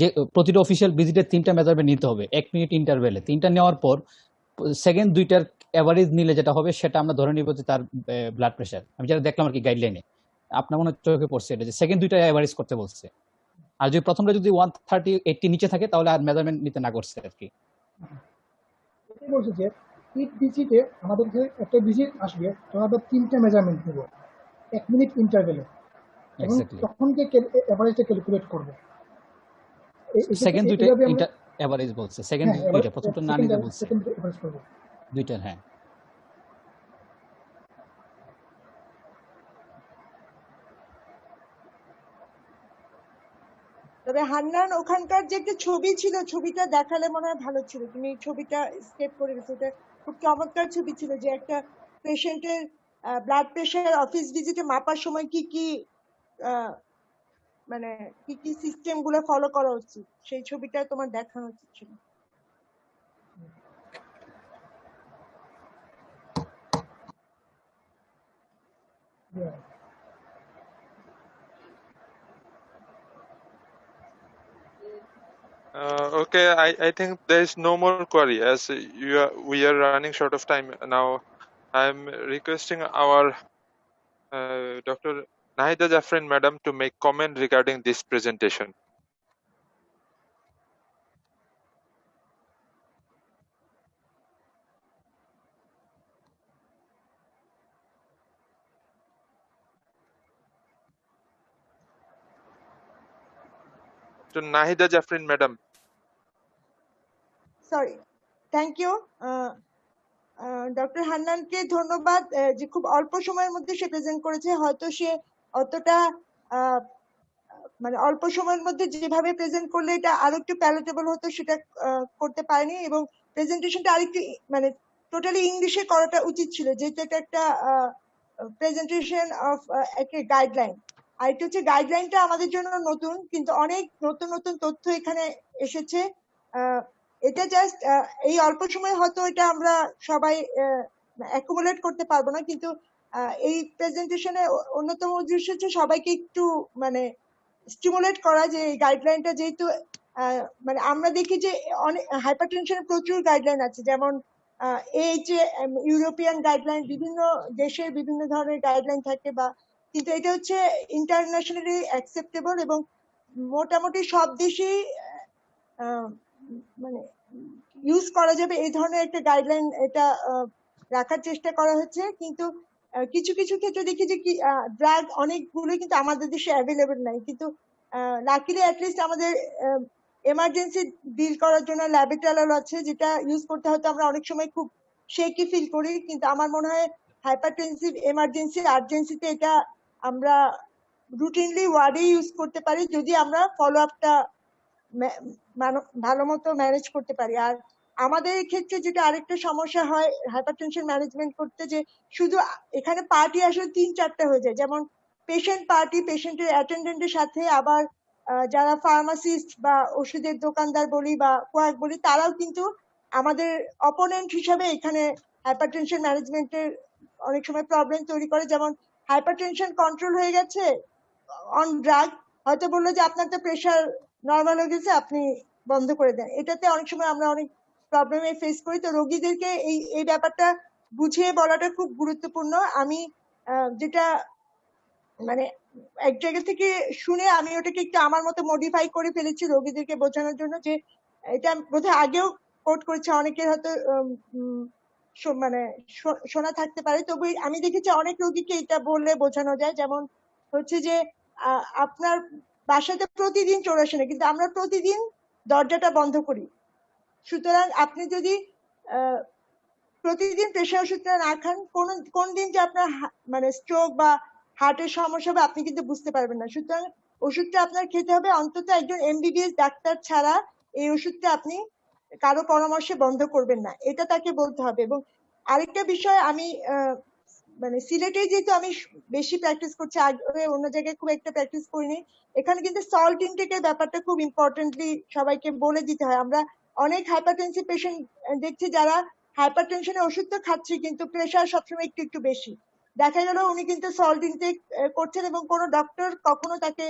যে প্রতিটা অফিসিয়াল ভিজিটে 3টা মেজারমেন্ট নিতে হবে 1 মিনিট ইন্টারভ্যালে। 3টা নেওয়ার পর সেকেন্ড 2টার অ্যাভারেজ নিলে যেটা হবে সেটা আমরা ধরে নিব যে তার ব্লাড প্রেশার। আমি যেটা দেখলাম আর কি গাইডলাইনে, আপনার মনে চোখে পড়ছে এটা যে সেকেন্ড 2টা অ্যাভারেজ করতে বলছে, আর যদি প্রথমটা যদি 130/80 নিচে থাকে তাহলে আর মেজারমেন্ট নিতে না করছে আর কি। এটাই বলছে যে ইট ভিজিটে আমাদের একটা ভিজিট আসবে, তখন আমরা 3টা মেজারমেন্ট নেব 1 মিনিট ইন্টারভ্যালে, এবং তখন গিয়ে অ্যাভারেজটা ক্যালকুলেট করবো। সেকেন্ড 2টা অ্যাভারেজ বলছে, সেকেন্ড 2টা, প্রথমটা না নিতে বলছে, সেকেন্ড অ্যাভারেজ করব 2টা। হ্যাঁ, তবে হান্নান ওখানকার যে একটা ছবি ছিল, ছবিটা দেখালে মনে হয় ভালো ছিল, তুমি ছবিটা স্কেপ করে গেছো, এটা খুব চমৎকার ছবি ছিল, যে একটা পেশেন্টের ব্লাড প্রেশার অফিস ভিজিটে মাপার সময় কি কি মানে কি কি সিস্টেম গুলো ফলো করা উচিত, সেই ছবিটা তোমার দেখানো উচিত ছিল। Okay, I think there is no more query as we are running short of time now. I'm requesting our Dr. Nahida Jafrin madam to make comment regarding this presentation. To Nahida Jafrin madam. Sorry, thank you. Doctor হান্নানকে ধন্যবাদ যে খুব অল্প সময়ের মধ্যে সে present করেছে। হয়তো সে অতটা মানে অল্প সময়ের মধ্যে যেভাবে প্রেজেন্ট করলে এটা আরেকটু প্যালেটেবল হতো সেটা করতে পারেনি, এবং প্রেজেন্টেশনটা আরেকটু মানে টোটালি ইংলিশে করাটা উচিত ছিল, যেহেতু এটা একটা প্রেজেন্টেশন অফ একটা গাইডলাইন। আর এটা হচ্ছে গাইডলাইনটা আমাদের জন্য নতুন, কিন্তু অনেক নতুন নতুন তথ্য এখানে এসেছে। এটা জাস্ট এই অল্প সময় হয়তো এটা আমরা সবাই অ্যাকুমুলেট করতে পারবো না, কিন্তু এই প্রেজেন্টেশনে অন্যতম উদ্দেশ্য হচ্ছে সবাইকে একটু মানে স্টিমুলেট করা, যে এই গাইডলাইনটা যেহেতু মানে আমরা দেখি যে অনেক হাইপারটেনশনের প্রচুর গাইডলাইন আছে, যেমন এই যে ইউরোপিয়ান গাইডলাইন, বিভিন্ন দেশের বিভিন্ন ধরনের গাইডলাইন থাকে, বা কিন্তু এটা হচ্ছে ইন্টারন্যাশনালি অ্যাকসেপ্টেবল, এবং মোটামুটি সব দেশেই মানে ইউজ করা যাবে এই ধরনের একটা গাইডলাইন এটা রাখার চেষ্টা করা হচ্ছে। কিন্তু কিছু কিছু ক্ষেত্রে দেখি যে ড্রাগ অনেকগুলো কিন্তু আমাদের দেশে অ্যাভেলেবেল নাই, কিন্তু লাকিলি অ্যাটলিস্ট আমাদের এমার্জেন্সি ডিল করার জন্য ল্যাবেটালল আছে, যেটা ইউজ করতে হয়তো আমরা অনেক সময় খুব শেকি ফিল করি, কিন্তু আমার মনে হয় হাইপারটেনসিভ এমার্জেন্সি আর্জেন্সিতে এটা আমরা রুটিনলি ওয়ার্ডে ইউজ করতে পারি, যদি আমরা ফলো আপটা ভালো মতো ম্যানেজ করতে পারি। আর আমাদের ক্ষেত্রে যেটা আরেকটা সমস্যা হয় হাইপারটেনশন ম্যানেজমেন্ট করতে, যে শুধু এখানে পার্টি আসলে 3-4টা হয়ে যায়, যেমন পেশেন্ট পার্টি, পেশেন্টের অ্যাটেন্ডেন্টের সাথে আবার যারা ফার্মাসিস্ট বা ওষুধের দোকানদার বলি বা কোয়াক বলি, তারাও কিন্তু আমাদের অপোনেন্ট হিসাবে এখানে হাইপারটেনশন ম্যানেজমেন্টের অনেক সময় প্রবলেম তৈরি করে। যেমন হাইপারটেনশন কন্ট্রোল হয়ে গেছে অন ড্রাগ, হয়তো বললো যে আপনার তো প্রেশার নর্মাল হয়ে গেছে, আপনি বন্ধ করে দেন। এটাতে অনেক সময় আমরা অনেক প্রবলেমে ফেস করি। তো রোগীদেরকে এই ব্যাপারটা বুঝিয়ে বলাটা খুব গুরুত্বপূর্ণ। আমি যেটা মানে এক জায়গা থেকে শুনে আমি ওটাকে একটু আমার মতো মডিফাই করে ফেলেছি রোগীদেরকে বোঝানোর জন্য, যে এটা বোধহয় আগেও কোট করেছে, অনেকের হয়তো মানে শোনা থাকতে পারে। তবে আমি দেখেছি অনেক রোগীকে এটা বললে বোঝানো যায়। যেমন হচ্ছে যে আপনার বাসাতে প্রতিদিন চোর আসে না, কিন্তু আমরা প্রতিদিন দরজাটা বন্ধ করি। সুতরাং আপনি যদি প্রতিদিন প্রেশার ওষুধটা না খান, কোন দিন যে আপনার মানে স্ট্রোক বা হার্টের সমস্যা হবে আপনি কিন্তু বুঝতে পারবেন না। সুতরাং ওষুধটা আপনার খেতে হবে, অন্তত একজন এমবিবিএস ডাক্তার ছাড়া এই ওষুধটা আপনি কারো পরামর্শে বন্ধ করবেন না, এটা তাকে বলতে হবে। এবং আরেকটা বিষয়, আমি মানে সিলেটে যেহেতু আমি বেশি প্র্যাকটিস করছি, আগে অন্য জায়গায় খুব একটা প্র্যাকটিস করিনি, এখানে কিন্তু সল্ট ইনটেকের ব্যাপারটা খুব ইম্পর্টেন্টলি সবাইকে বলে দিতে হয়। আমরা অনেক হাইপারটেনসিভ পেশেন্ট দেখছি যারা হাইপারটেনশনের ওষুধ তো খাচ্ছে, কিন্তু প্রেশার সবসময় একটু একটু বেশি। দেখা গেল উনি কিন্তু সল্ট ইনটেক করছেন এবং কোনো ডক্টর কখনো তাকে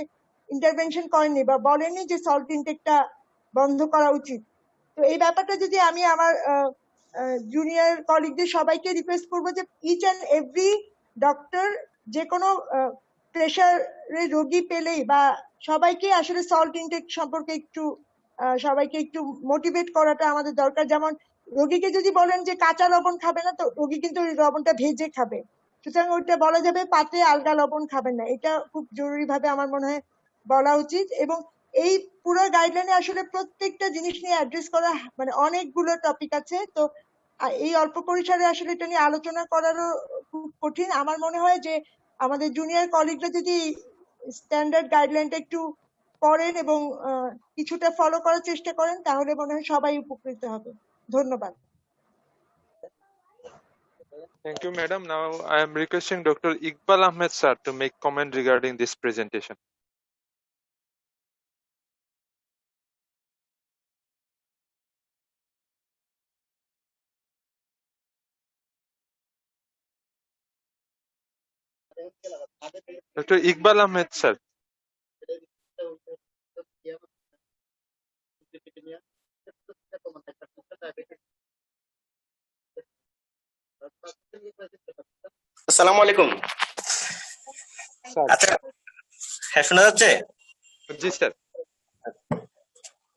ইন্টারভেনশন করেননি বা বলেননি যে সল্ট ইনটেকটা বন্ধ করা উচিত। তো এই ব্যাপারটা যদি আমি আমার জুনিয়র কলিগদের সবাইকে রিকোয়েস্ট করবো যে ইচ অ্যান্ড এভরি ডক্টর যে কোনো প্রেশারের রোগী পেলেই বা সবাইকে আসলে সল্ট ইনটেক সম্পর্কে একটু সবাইকে একটু মোটিভেট করাটা আমাদের দরকার। যেমন রোগীকে যদি বলেন যে কাঁচা লবণ খাবে না, তো রোগী কিন্তু ওই লবণটা ভেজে খাবে। সুতরাং ওইটা বলা যাবে পাতে আলগা লবণ খাবেন না, এটা খুব জরুরি ভাবে আমার মনে হয় বলা উচিত। এবং এই পুরো গাইডলাইনে আসলে প্রত্যেকটা জিনিস নিয়ে অ্যাড্রেস করা মানে অনেকগুলো টপিক আছে। তো এই অল্প পরিসরে আসলে এটা নিয়ে আলোচনা করারও খুব কঠিন। আমার মনে হয় যে আমাদের জুনিয়র কলিগরা যদি স্ট্যান্ডার্ড গাইডলাইনটা একটু পড়েন এবং কিছুটা ফলো করার চেষ্টা করেন, তাহলে মনে হয় সবাই উপকৃত হবে। ধন্যবাদ। Thank you, madam. Now I am requesting Dr. Iqbal Ahmed sir to make comment regarding this presentation. Dr. Iqbal Ahmed sir. আসসালামু আলাইকুম। আচ্ছা, হ্যাঁ শোনা যাচ্ছে? জি স্যার।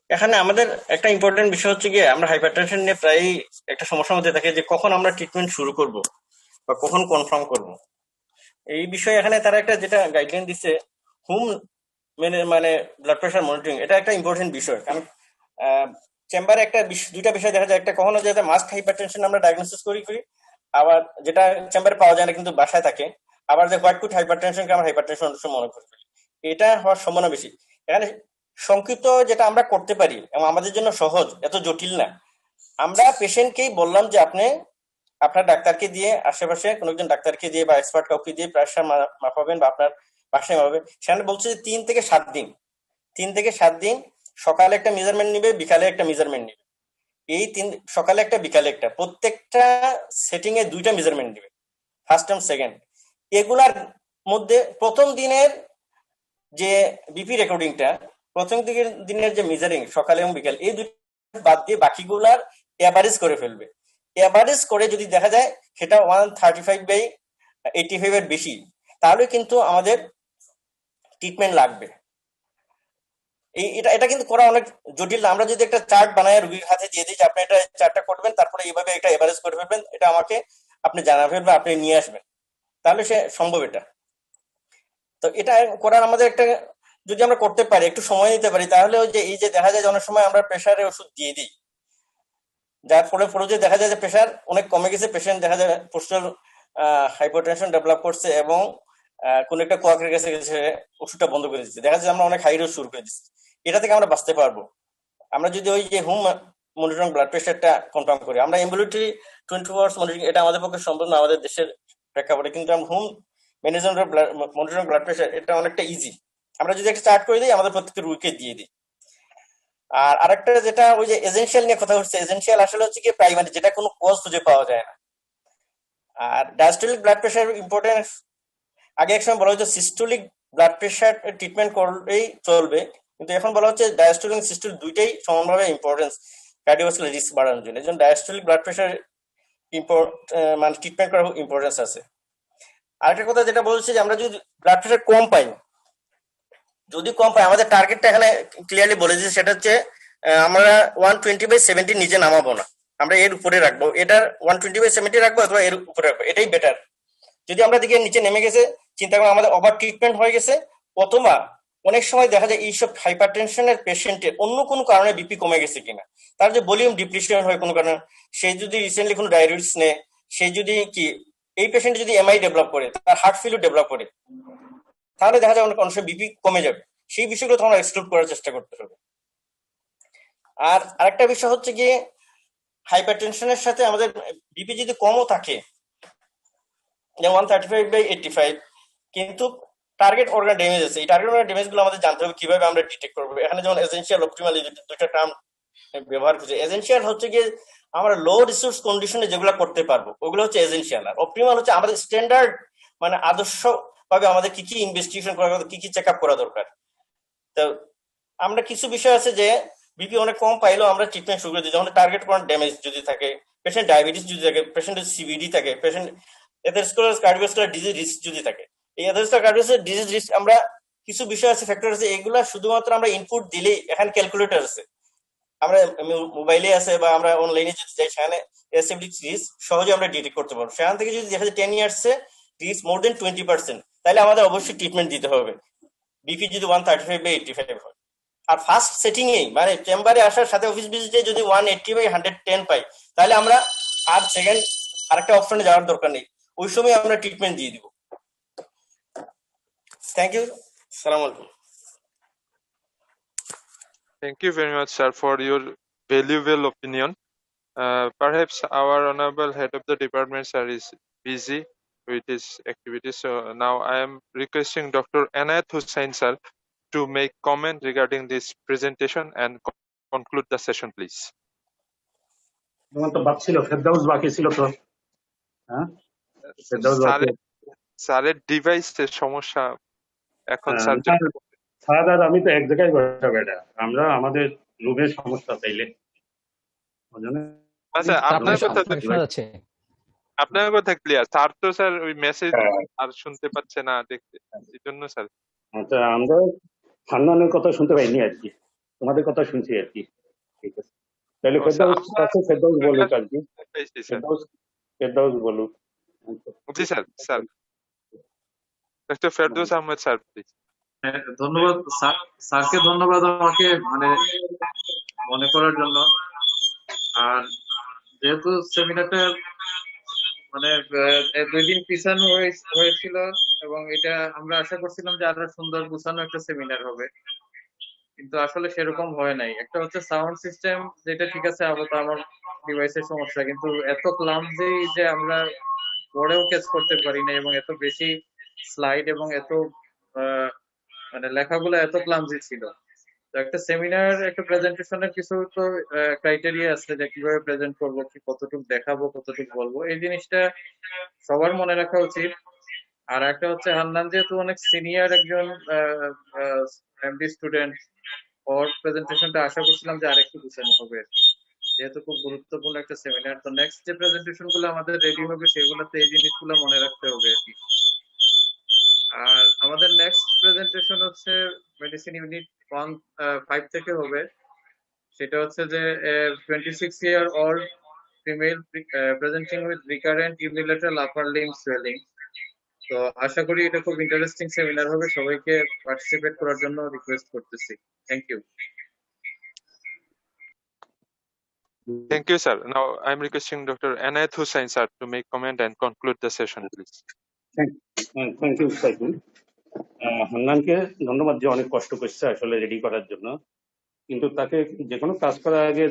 এখানে আমাদের একটা ইম্পর্টেন্ট বিষয় হচ্ছে গিয়ে আমরা হাইপারটেনশন নিয়ে প্রায় একটা সমস্যার মধ্যে থাকি যে কখন আমরা ট্রিটমেন্ট শুরু করব বা কখন কনফার্ম করব। এই বিষয়ে এখানে তারা একটা যেটা গাইডলাইন দিচ্ছে হোম মানে ব্লাড প্রেশার মনিটরিং, এটা একটা ইম্পর্টেন্ট বিষয়। কারণ চেম্বারে একটা দুইটা বিষয় দেখা যায়, একটা কখনো যেটা মাস্ট হাইপারটেনশন আমরা ডায়াগনোসিস করি, আবার যেটা চেম্বারে পাওয়া যায় না কিন্তু বাসায় থাকে, আবার যে হোয়াইট কুট হাইপারটেনশনকে আমরা হাইপারটেনশন মনে করি, এটা হওয়ার সম্ভাবনা বেশি। এখানে সংক্ষিপ্ত যেটা আমরা করতে পারি এবং আমাদের জন্য সহজ, এত জটিল না, আমরা পেশেন্টকেই বললাম যে আপনি আপনার ডাক্তারকে দিয়ে, আশেপাশে কোনো একজন ডাক্তারকে দিয়ে বা এক্সপার্ট কাউকে দিয়ে প্রেশার মাপাবেন বা আপনার বাসায় মাপাবেন। সেখানে বলছে যে 3 থেকে 7 দিন, 3 থেকে 7 দিন সকালে একটা মেজারমেন্ট নিবে, বিকালে একটা মেজারমেন্ট নিবে। এই সকালে একটা বিকালে একটা, প্রত্যেকটা সেটিং এ 2টা মেজারমেন্ট নিবে, ফার্স্ট এবং সেকেন্ড। এগুলার মধ্যে প্রথম দিনের যে বিপি রেকর্ডিংটা, প্রথম দিনের যে মেজারিং সকালে এবং বিকাল, এই দুটো বাদ দিয়ে বাকিগুলার এভারেজ করে ফেলবে। এভারেজ করে যদি দেখা যায় সেটা 135/85 এর বেশি, তাহলে কিন্তু আমাদের ট্রিটমেন্ট লাগবে। এটা কিন্তু করা অনেক জটিল না। আমরা যদি একটা চার্ট বানায় রোগীর হাতে দিয়ে দিই যে আপনি এটা চার্টটা করবেন, তারপরে এইভাবে একটা এভারেজ করে ফেলবেন, এটা আমাকে আপনি জানাবেন বা আপনি নিয়ে আসবেন, তাহলে সে সম্ভব এটা। তো এটা করার আমাদের একটা, যদি আমরা করতে পারি, একটু সময় নিতে পারি, তাহলে ওই যে এই যে দেখা যায় যে অনেক সময় আমরা প্রেশারের ওষুধ দিয়ে দিই, যার ফলে যে দেখা যায় যে প্রেশার অনেক কমে গেছে, পেশেন্ট দেখা যায় পোস্টাল হাইপারটেনশন ডেভেলপ করছে এবং কোন একটা কোয়াকের কাছে গেছে, ওষুধটা বন্ধ করে দিচ্ছে, দেখা যায় আমরা অনেক হাই ডোজ শুরু করে দিচ্ছি। এটা থেকে আমরা বাঁচতে পারবো আমরা যদি ওই যে হোম মনিটরিং ব্লাড প্রেশারটা কনফার্ম করি। আমরা অ্যাম্বুলেটরি 24 আওয়ার্স মনিটরিং এটা আমাদের পক্ষে সম্ভব না আমাদের দেশের প্রেক্ষাপটে, কিন্তু আমরা home management monitoring blood pressure এটা অনেকটা ইজি। আমরা যদি একটা চার্ট করে দিই আমাদের প্রত্যেকটা রোগীকে দিয়ে দিই। আর আরেকটা যেটা ওই যে এসেনশিয়াল নিয়ে কথা হচ্ছে, এসেনশিয়াল আসলে হচ্ছে কি প্রাইমারি, যেটা কোনো কজ খুঁজে পাওয়া যায় না। আর ডায়াস্টোলিক ব্লাড প্রেশার ইম্পর্টেন্স আগে একসময় বলা হতো সিস্টোলিক ব্লাড প্রেশার ট্রিটমেন্ট করলেই চলবে, কিন্তু এখন বলা হচ্ছে ডায়াস্টোলিক সিস্টোলিক দুইটাই সমানভাবে ইম্পর্টেন্স কার্ডিওভাস্কুলার রিস্ক বাড়ানোর জন্য। এই জন্য ডায়াস্টোলিক ব্লাড প্রেশার মানে ট্রিটমেন্ট করার ইম্পর্টেন্স আছে। আরেকটা কথা যেটা বলছি যে আমরা যদি ব্লাড প্রেশার কম পাই, আমাদের টার্গেটটা এখানে ক্লিয়ারলি বলে দিচ্ছি, সেটা হচ্ছে আমরা 120/70 নিচে নামাবো না, আমরা এর উপরে রাখবো। এটার 120/70 রাখবো অথবা এর উপরে রাখবো, এটাই বেটার। যদি আমরা দিকে নিচে নেমে গেছে, চিন্তা করো আমাদের ওভার ট্রিটমেন্ট হয়ে গেছে, অথবা অনেক সময় দেখা যায় এইসব হাইপারটেনশনের পেশেন্টের অন্য কোনো কারণে বিপি কমে গেছে কিনা, তার যে ভলিউম ডিপ্রেশন হয় কোনো কারণে, সে যদি রিসেন্টলি কোনো ডায়াবেটিস নেয়, সে যদি কি এই পেশেন্ট যদি এমআই ডেভেলপ করে, তার হার্ট ফেলিউর ডেভেলপ করে, তাহলে দেখা যায় অনেক সময় বিপি কমে যাবে। সেই বিষয়গুলো তোমরা এক্সক্লুড করার চেষ্টা করতে হবে। আর আরেকটা বিষয় হচ্ছে গিয়ে হাইপারটেনশনের সাথে আমাদের বিপি যদি কমও থাকে, যেমন 135/85, কিন্তু টার্গেট অর্গান ড্যামেজ আছে, এই টার্গেট অর্গান ড্যামেজ গুলো আমাদের জানতে হবে কিভাবে আমরা ডিটেক্ট করবো। এখানে যেমন এসেনশিয়াল, অপটিমাল, এই দুইটা টার্ম ব্যবহার করছে। এসেনশিয়াল হচ্ছে গিয়ে আমরা লো রিসোর্স কন্ডিশনে যেগুলো করতে পারবো ওগুলো হচ্ছে এসেনশিয়াল, আর অপটিমাল হচ্ছে আমাদের স্ট্যান্ডার্ড, মানে আদর্শ ভাবে আমাদের কি কি ইনভেস্টিগেশন করা, কি কি চেক আপ করা দরকার। তো আমরা কিছু বিষয় আছে যে বিপি অনেক কম পাইলেও আমরা ট্রিটমেন্ট শুরু করে দিই, যেমন টার্গেট কোন ড্যামেজ যদি থাকে, পেশেন্ট ডায়াবেটিস যদি থাকে, পেশেন্টের সিভিডি থাকে, patient atherosclerosis cardiovascular disease risk যদি থাকে। এই এথেরোস্ক্লেরোসিস কার্ডিওভাস্কুলার ডিজিজ রিস্ক আমরা কিছু বিষয় আছে, ফ্যাক্টর আছে, এগুলা শুধুমাত্র আমরা ইনপুট দিলেই, এখানে ক্যালকুলেটর আছে, আমরা মোবাইলে আছে বা আমরা অনলাইনে যদি যাই, সেখানে এসএফডি রিস্ক সহজে আমরা ডিটেক্ট করতে পারবো। সেখান থেকে যদি দেখা যায় 10 ইয়ার্সে রিস্ক মোর দেন 20%, তাহলে আমাদের অবশ্যই ট্রিটমেন্ট দিতে হবে বিপি যদি 135/85 হয়। আর ফার্স্ট সেটিং এ মানে চেম্বারে আসার সাথে অফিস ভিজিটে যদি 180/110 পাই, তাহলে আমরা আর সেকেন্ড আরেকটা অপশনে যাওয়ার দরকার নেই, ওই সময় আমরা ট্রিটমেন্ট দিয়ে দিব। থ্যাংক ইউ, সালাম আলাইকুম। Thank you very much, sir, for your valuable opinion. Perhaps our honorable head of the department, sir, is busy with his activities. So now I am requesting Dr. Anayat Hussain, sir, to make comment regarding this presentation and conclude the session, please. তোমার তো বাকি ছিল, ফেরদাউস বাকি ছিল তো। হ্যাঁ, ফেরদাউস বাকি। স্যারের ডিভাইসের সমস্যা এখন স্যার। স্যার আমি তো এক জায়গায় বসা বেটা, আমরা আমাদের রুমের সমস্যা চাইলে। আচ্ছা, আপনার কথা আপনার কথা ক্লিয়ার, স্যার তো স্যার ওই মেসেজ আর শুনতে পাচ্ছে না, দেখতে, এই জন্য স্যার। আচ্ছা, আমরা হান্নানের কথা শুনতে পাইনি আর কি, তোমাদের কথা শুনছি আর কি। ঠিক আছে, তাহলে ফেরদাউস বলুক আর কি, ফেরদাউস বলুক। জি sir, sir doctor Ferdous Ahmed sir, please. ধন্যবাদ স্যারকে, ধন্যবাদ আমাকে মানে মনে করার জন্য। আর যেহেতু সেমিনারটা মানে 2 দিন পিছানো হয়েছিল, এবং এটা আমরা আশা করছিলাম যে আরো সুন্দর গুছানো একটা সেমিনার হবে, কিন্তু আসলে সেরকম হয় নাই। একটা হচ্ছে সাউন্ড সিস্টেম, যেটা ঠিক আছে আপাতত আমার ডিভাইসের সমস্যা, কিন্তু এত ক্লামজি যে আমরা পরেও ক্যাচ করতে পারি না, এবং এত বেশি স্লাইড এবং এত মানে লেখাগুলো এত ক্লামজি ছিল। তো একটা সেমিনার, একটা প্রেজেন্টেশনের কিছু তো ক্রাইটেরিয়া আছে যে কিভাবে প্রেজেন্ট করবো, কি কতটুকু দেখাবো, কতটুকু বলবো, এই জিনিসটা সবার মনে রাখা উচিত। আর একটা হচ্ছে হান্নান যেহেতু অনেক সিনিয়র একজন এমডি স্টুডেন্ট, ওর প্রেজেন্টেশনটা আশা করছিলাম যে আরেকটু গুছানো হবে আর কি, যেহেতু খুব গুরুত্বপূর্ণ একটা সেমিনার। তো নেক্সট যে প্রেজেন্টেশন গুলো আমাদের রেডি হবে সেগুলোতে এই জিনিসগুলো মনে রাখতে হবে আর কি। আর আমাদের নেক্সট প্রেজেন্টেশন হচ্ছে মেডিসিন ইউনিট 5 থেকে হবে, সেটা হচ্ছে যে 26-year-old female presenting with recurrent unilateral upper limb swelling. তো আশা করি এটা খুব ইন্টারেস্টিং সেমিনার হবে, সবাইকে পার্টিসিপেট করার জন্য রিকোয়েস্ট করতেছি। Thank you. Thank you, sir. Now I'm requesting Dr. Anayat Hussain, sir, to make comment and conclude the session, please. Thank you, Saiful. হান্নানকে ধন্যবাদ যে অনেক কষ্ট করছে আসলে রেডি করার জন্য, কিন্তু তাকে যে কোনো কাজ করার আগে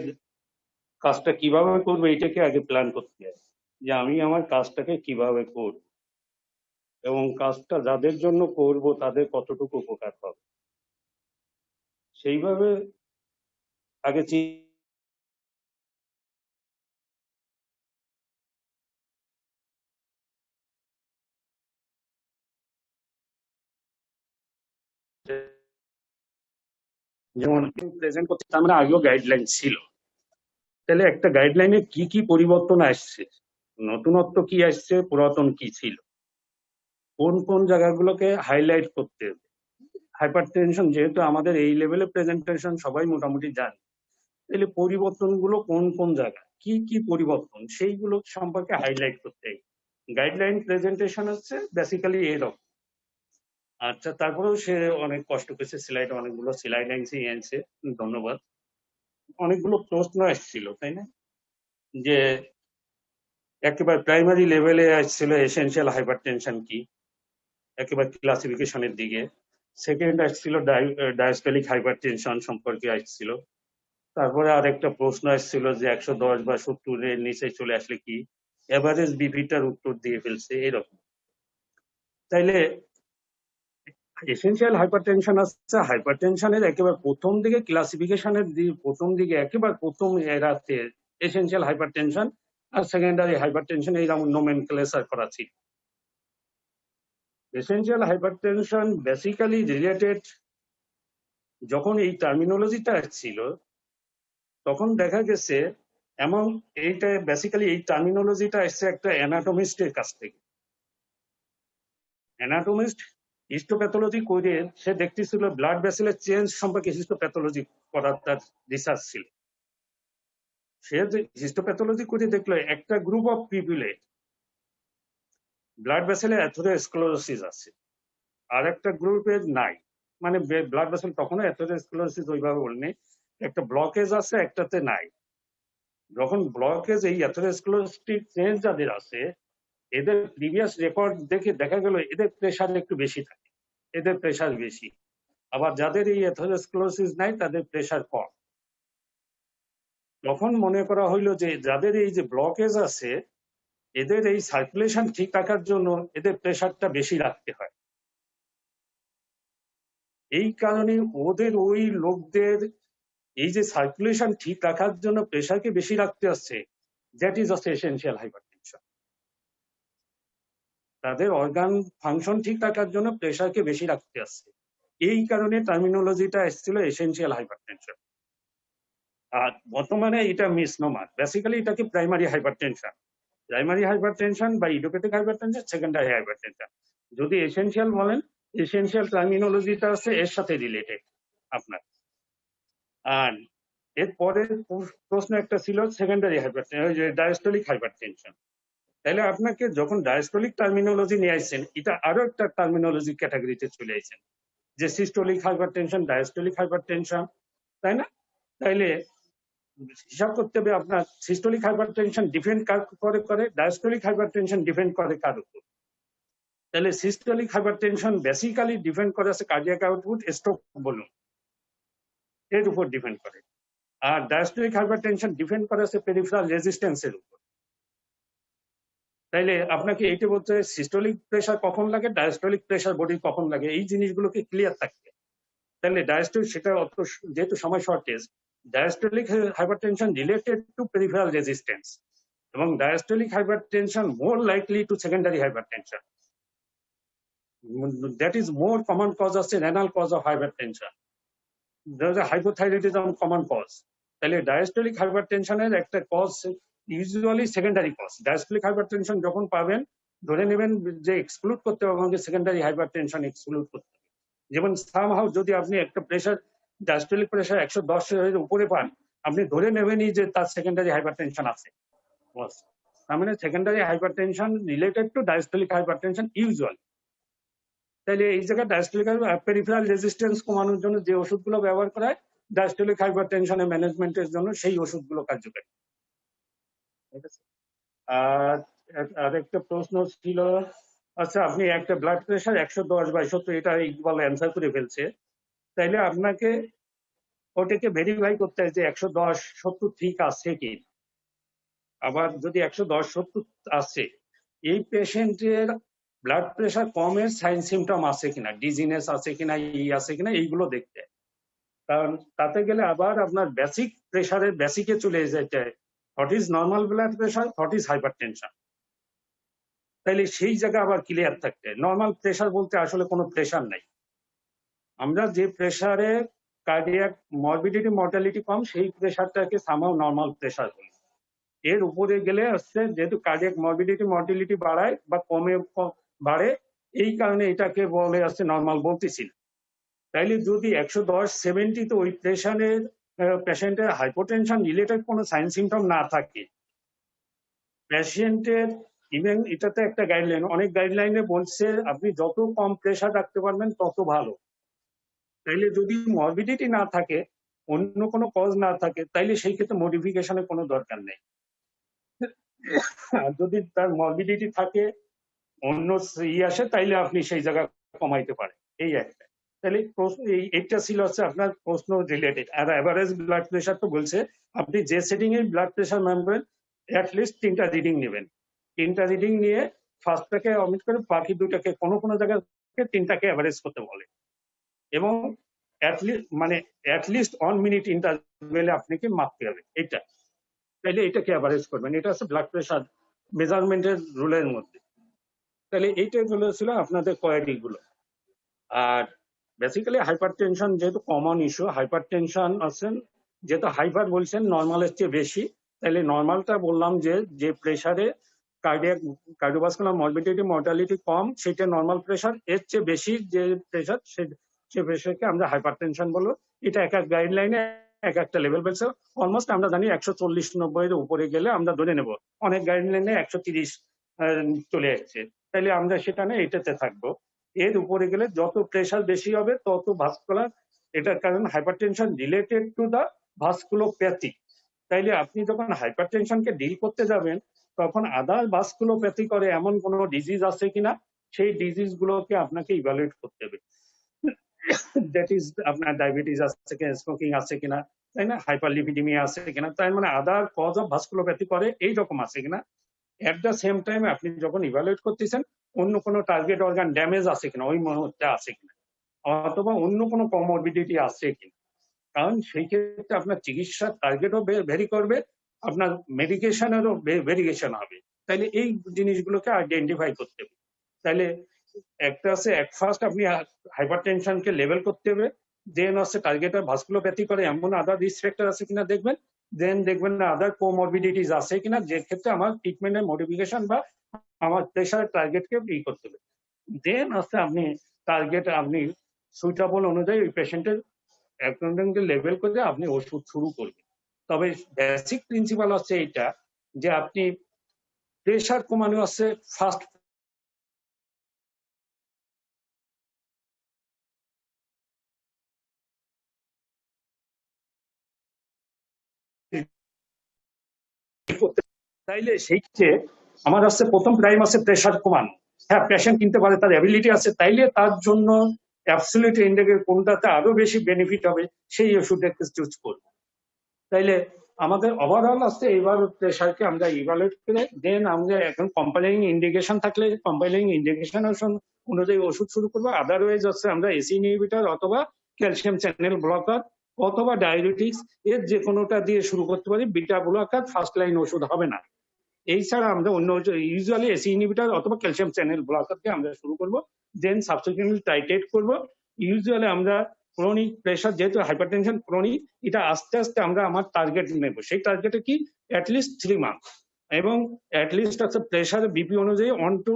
কাজটা কিভাবে করবে এটাকে আগে প্ল্যান করতে হয়, যে আমি আমার কাজটাকে কিভাবে করব এবং কাজটা যাদের জন্য করব তাদের কতটুকু উপকার পাবে। সেইভাবে আগে যেমন প্রেজেন্ট করতে তার মানে আগেও গাইডলাইন ছিল, তাহলে একটা গাইডলাইনে কি কি পরিবর্তন আসছে, নতুনত্ব কি আসছে, পুরাতন কি ছিল, কোন কোন জায়গাগুলোকে হাইলাইট করতে হবে। হাইপারটেনশন যেহেতু আমাদের এই লেভেলে প্রেজেন্টেশন সবাই মোটামুটি জানে, তাহলে পরিবর্তনগুলো কোন কোন জায়গা, কি কি পরিবর্তন, সেইগুলো সম্পর্কে হাইলাইট করতে হবে। গাইডলাইন প্রেজেন্টেশন হচ্ছে বেসিক্যালি এরকম। আচ্ছা, তারপরেও সে অনেক কষ্ট করেছে, স্লাইড অনেকগুলো স্লাইড আনছে, ধন্যবাদ। অনেকগুলো প্রশ্ন আসছিল, তাই না, যে একেবারে প্রাইমারি লেভেলে আসছিল এসেনশিয়াল হাইপারটেনশন কি, একেবারে ক্লাসিফিকেশনের দিকে। সেকেন্ড আসছিল ডায়াস্টোলিক হাইপারটেনশন সম্পর্কে আসছিল। তারপরে আরেকটা প্রশ্ন আসছিল যে 110 বা 70-এর নিচে চলে আসলে কি, এভারেজ বিপিটার উত্তর দিয়ে ফেলছে এরকম। তাইলে এসেনশিয়াল হাইপারটেনশন আছে হাইপারটেনশনের একেবারে প্রথম দিকে, ক্লাসিফিকেশনের প্রথম দিকে একেবারে প্রথম এরাতে এসেনশিয়াল হাইপারটেনশন আর সেকেন্ডারি হাইপারটেনশন এইরকম নোমেনক্লেচার করা ছিল। এসেনশিয়াল হাইপারটেনশন বেসিক্যালি রিলেটেড, যখন এই টার্মিনোলজিটা ছিল তখন দেখা গেছে এমন, এইটা বেসিক্যালি এই টার্মিনোলজিটা এসছে একটা অ্যানাটমিস্টের কাছ থেকে। অ্যানাটমিস্ট হিস্টোপ্যাথোলজি করে সে দেখতেছিল ব্লাড ভেসেলের চেঞ্জ সম্পর্কে হিস্টোপ্যাথোলজি করার তার রিসার্চ ছিল। সে হিস্টোপ্যাথোলজি করে দেখলো একটা গ্রুপ অফ পিপলে ব্লাড ভেসেলের অ্যাথেরোস্ক্লেরোসিস আছে, আর একটা গ্রুপের নাই, মানে ব্লাড ভেসেল তখনও অ্যাথেরোস্ক্লেরোসিস ওইভাবে বলেনি, একটা ব্লকেজ আছে একটাতে নাই। যখন ব্লকেজ এই অ্যাথেরোস্ক্লেরোটিক চেঞ্জ যাদের আছে, এদের প্রিভিয়াস রেকর্ড দেখে দেখা গেল এদের প্রেশার একটু বেশি থাকে, এদের প্রেশার বেশি। আবার যাদের এই অ্যাথেরোস্ক্লেরোসিস নাই তাদের প্রেশার কম। তখন মনে করা হইলো যে যাদের এই যে ব্লকেজ আছে এদের এই সার্কুলেশন ঠিক রাখার জন্য এদের প্রেশারটা বেশি রাখতে হয়। এই কারণে ওদের ওই লোকদের এই যে সার্কুলেশন ঠিক রাখার জন্য প্রেশারকে বেশি রাখতে হচ্ছে, দ্যাট ইজ হচ্ছে এসেনশিয়াল হাইপারটেনশন। তাদের অর্গান ফাংশন ঠিক রাখার জন্য প্রেশারকে বেশি রাখতে হচ্ছে, এই কারণে টার্মিনোলজিটা এসেছিল এসেনশিয়াল হাইপারটেনশন। আর বর্তমানে এটা মিসনোমার, বেসিক্যালি এটাকে প্রাইমারি হাইপারটেনশন, প্রাইমারি হাইপারটেনশন বা ইডিওপ্যাথিক হাইপারটেনশন, সেকেন্ডারি হাইপারটেনশন। যদি এসেনশিয়াল বলেন, এসেনশিয়াল টার্মিনোলজিটা আছে এর সাথে রিলেটেড আপনার। আর এরপরে প্রশ্ন একটা ছিল সেকেন্ডারি হাইপারটেনশন, ডায়াস্টোলিক হাইপারটেনশন। তাহলে আপনাকে যখন ডায়াস্টোলিক টার্মিনোলজি নিয়ে আসছেন, এটা আরো একটা টার্মিনোলজি ক্যাটাগরিতে চলে আসছেন, যে সিস্টোলিক হাইপারটেনশন, ডায়াস্টোলিক হাইপারটেনশন, তাই না? তাইলে হিসাব করতে হবে আপনার সিস্টোলিক হাইপারটেনশন ডিপেন্ড কার করে, ডায়াস্টোলিক হাইপারটেনশন ডিপেন্ড করে কার উপর। তাহলে সিস্টোলিক হাইপারটেনশন বেসিক্যালি ডিপেন্ড করে আছে কার্ডিয়াক আউটপুট, স্ট্রোক বলুন, এর উপর ডিপেন্ড করে। আর ডায়াস্টোলিক হাইপারটেনশন ডিপেন্ড করে আছে পেরিফেরাল রেজিস্ট্যান্সের উপর। তাইলে আপনাকে এইটা বলতে হয় সিস্টোলিক প্রেশার কখন লাগে, ডায়াস্টোলিক প্রেশার বডি কখন লাগে, এই জিনিসগুলোকে ক্লিয়ার থাকবে। তাহলে ডায়াস্টোলিক, সেটা অত যেহেতু সময় shortage, diastolic hypertension related to peripheral resistance, এবং diastolic hypertension more likely to secondary hypertension. That is more common cause আছে renal cause of hypertension, hypothyroidism common cause. তাহলে ডায়াস্টোলিক হাইপারটেনশনের একটা cause usually secondary cause. Diastolic hypertension যখন পাবেন ধরে নেবেন যে এক্সক্লুড করতে হবে, আমাকে সেকেন্ডারি হাইপারটেনশন এক্সক্লুড করতে হবে। যেমন সামহাউ যদি আপনি একটা প্রেশার, ডায়াস্টোলিক প্রেশার 110-এর উপরে পান, আপনি ধরে নেবেনই যে তার সেকেন্ডারি হাইপারটেনশন আছে। তার মানে secondary hypertension related two diastolic hypertension usually. তাহলে এই জায়গায় ডায়াস্টোলিক পেরিফেরাল রেজিস্ট্যান্স কমানোর জন্য যে ওষুধগুলো ব্যবহার করা হয় ডায়াস্টোলিক হাইপারটেনশনের ম্যানেজমেন্টের জন্য, সেই ওষুধগুলো কার্যকারী। আর আরেকটা প্রশ্ন ছিল, আচ্ছা আপনি একটা ব্লাড প্রেশার 110/70, এটা ইকবাল অ্যান্সার করে ফেলছে, তাইলে আপনাকে ওটাকে ভেরিফাই করতে হয় যে 110/70 ঠিক আছে কি। আবার যদি 110/70 আছে, এই পেশেন্টের ব্লাড প্রেশার কমের সাইন সিমটম আছে কিনা, ডিজিনেস আছে কিনা, আছে কিনা, এইগুলো দেখতে হয়। কারণ তাতে গেলে আবার আপনার বেসিক প্রেশারের বেসিকে চলে যায়, what is normal blood pressure, what is hypertension. তাইলে সেই জায়গা আবার ক্লিয়ার থাকতে, নর্মাল প্রেশার বলতে আসলে কোনো প্রেশার নাই। আমরা যে প্রেশারে কার্ডিয়াক মরবিডিটি মর্টালিটি কম, সেই প্রেশারটাকে সামাও নর্মাল প্রেশার বলি। এর উপরে গেলে হচ্ছে যেহেতু কার্ডিয়াক মরবিডিটি মর্টালিটি বাড়ায় বা কমে বাড়ে, এই কারণে এটাকে বলে আসছে নর্মাল বলতেছি না। তাইলে যদি 110/70 তো ওই প্রেশারের পেশেন্টের হাইপোটেনশন রিলেটেড কোনো সাইন সিমটম না থাকে, পেশেন্টের ইভেন এটাতে একটা গাইডলাইন, অনেক গাইডলাইনে বলছে আপনি যত কম প্রেশার রাখতে পারবেন তত ভালো। তাইলে যদি মরবিডিটি না থাকে, অন্য কোনো কজ না থাকে, তাইলে সেই ক্ষেত্রে মডিফিকেশনের কোনো দরকার নেই। আর যদি তার মরবিডিটি থাকে, অন্য আসে, তাইলে আপনি সেই জায়গা কমাইতে পারেন। এই একটা। তাহলে এইটা ছিল হচ্ছে আপনার প্রশ্ন রিলেটেড। আর এভারেজ ব্লাড প্রেশার তো বলছে আপনি যে সেটিং এ ব্লাড প্রেশার মানবেন অ্যাটলিস্ট 3টা রিডিং নেবেন। 3টা রিডিং নিয়ে ফার্স্টটাকে অমিট করে বাকি দুটাকে কোনো কোনো জায়গায় 3টাকে এভারেজ করতে বলে, এবং অ্যাটলিস্ট 1 মিনিট ইন্টারভেলে আপনাকে মাপতে হবে। এটা তাইলে এটাকে এভারেজ করবেন। এটা হচ্ছে ব্লাড প্রেশার মেজারমেন্টের রুলের মধ্যে। তাহলে এইটাই ছিল আপনাদের কোয়ারি গুলো। আর বেসিক্যালি হাইপারটেনশন যেহেতু কমন ইস্যু, হাইপারটেনশন আছেন যেহেতু হাইপার বলছেন নর্মালের চেয়ে বেশি, তাহলে নর্মালটা বললাম যে প্রেশারে কার্ডিওভাস্কুলার মরবিডিটি মর্টালিটি কম, সেটা নর্মাল প্রেশার। এর চেয়ে বেশি যে প্রেশার, সে প্রেশারকে আমরা হাইপারটেনশন বলবো। এটা এক এক গাইডলাইনে এক একটা লেভেল বলছে। অলমোস্ট আমরা জানি 140/90 এর উপরে গেলে আমরা ধরে নেব, অনেক গাইডলাইনে 130 চলে যাচ্ছে, তাইলে আমরা সেটা না এটাতে থাকবো। এর উপরে গেলে যত প্রেশার বেশি হবে তত ভাস্কুলার, এটার কারণ হাইপারটেনশন রিলেটেড টু দা ভাস্কুলোপ্যাথি। তাইলে আপনি যখন হাইপারটেনশনকে ডিল করতে যাবেন, তখন আদার ভাস্কুলোপ্যাথি করে এমন কোনো ডিজিজ আছে কিনা, সেই ডিজিজ গুলোকে আপনাকে ইভালুয়েট করতে হবে। দ্যাট ইজ আপনার ডায়াবেটিস আছে কিনা, স্মোকিং আছে কিনা, তাই না, হাইপারলিপিডিমিয়া আছে কিনা, তাই মানে আদার কজ অফ ভাস্কুলোপ্যাথি করে এইরকম আছে কিনা। এট দ্য সেম টাইম আপনি যখন ইভালুয়েট করতেছেন, অন্য কোনো টার্গেট অর্গান ড্যামেজ আছে কিনা, ওই মুহূর্তে আছে কিনা, অথবা অন্য কোনো কমরবিডিটি আছে কিনা। কারণ সেই ক্ষেত্রে আপনার চিকিৎসার টার্গেটও ভেরি করবে, আপনার মেডিকেশনেরও ভেরিয়েশন হবে। তাইলে এই জিনিসগুলোকে আইডেন্টিফাই করতে হবে। তাইলে একটা আছে ফার্স্ট আপনি হাইপারটেনশনকে লেভেল করতে হবে, দেন হচ্ছে টার্গেটের ভাস্কুলোপ্যাথি করে এমন আদার রিস্ক ফ্যাক্টর আছে কিনা দেখবেন, দেন দেখবেন না আদার কোমরবিডিটিস আছে কিনা, যে ক্ষেত্রে আমার ট্রিটমেন্টের মডিফিকেশন বা আমার প্রেশারের টার্গেটকে করতে হবে। দেন হচ্ছে আপনি টার্গেট আপনি সুইটেবল অনুযায়ী ওই পেশেন্টের অ্যাকর্ডিংলি লেভেল করে আপনি ওষুধ শুরু করবেন। তবে বেসিক প্রিন্সিপাল হচ্ছে এইটা যে আপনি প্রেশার কমানো আছে ফার্স্ট তাইলে সেই ক্ষেত্রে আমার হচ্ছে প্রথম প্রাইম আছে প্রেশার কমানো। হ্যাঁ, পেশেন্ট কিনতে পারে, তার অ্যাবিলিটি আছে, তাইলে তার জন্য অ্যাবসলিউট ইন্ডেক্সের কোনটাতে আরো বেশি বেনিফিট হবে সেই ওষুধটাকে চুজ করবো। তাইলে আমাদের ওভারঅল আছে এবার প্রেশারকে আমরা ইভালুয়েট করে দেন আমরা এখন কম্পাইলিং ইন্ডিকেশন থাকলে কম্পাইলিং ইন্ডিকেশন অনুযায়ী ওষুধ শুরু করবো। আদারওয়াইজ হচ্ছে আমরা এসি ইনহিবিটর অথবা ক্যালসিয়াম চ্যানেল ব্লকার অথবা ডায়াবেটিক্স এর যে কোনোটা দিয়ে শুরু করতে পারি। বিটা ব্লকার ফার্স্ট লাইন ওষুধ হবে না। এই ছাড়া আমরা অন্য ইউজুয়ালি এসি ইনহিবিটর অথবা ক্যালসিয়াম চ্যানেল ব্লকারকে আমরা শুরু করবো, দেন সাবসিকুয়েন্টলি টাইট্রেট করবো। ইউজুয়ালি আমরা ক্রনিক প্রেশার যেহেতু হাইপারটেনশন ক্রনিক, এটা আস্তে আস্তে আমরা আমার টার্গেট নেব। সেই টার্গেটে কি অ্যাটলিস্ট 3 মান্থ, এবং অ্যাটলিস্ট আছে প্রেশার বিপি অনুযায়ী 1 to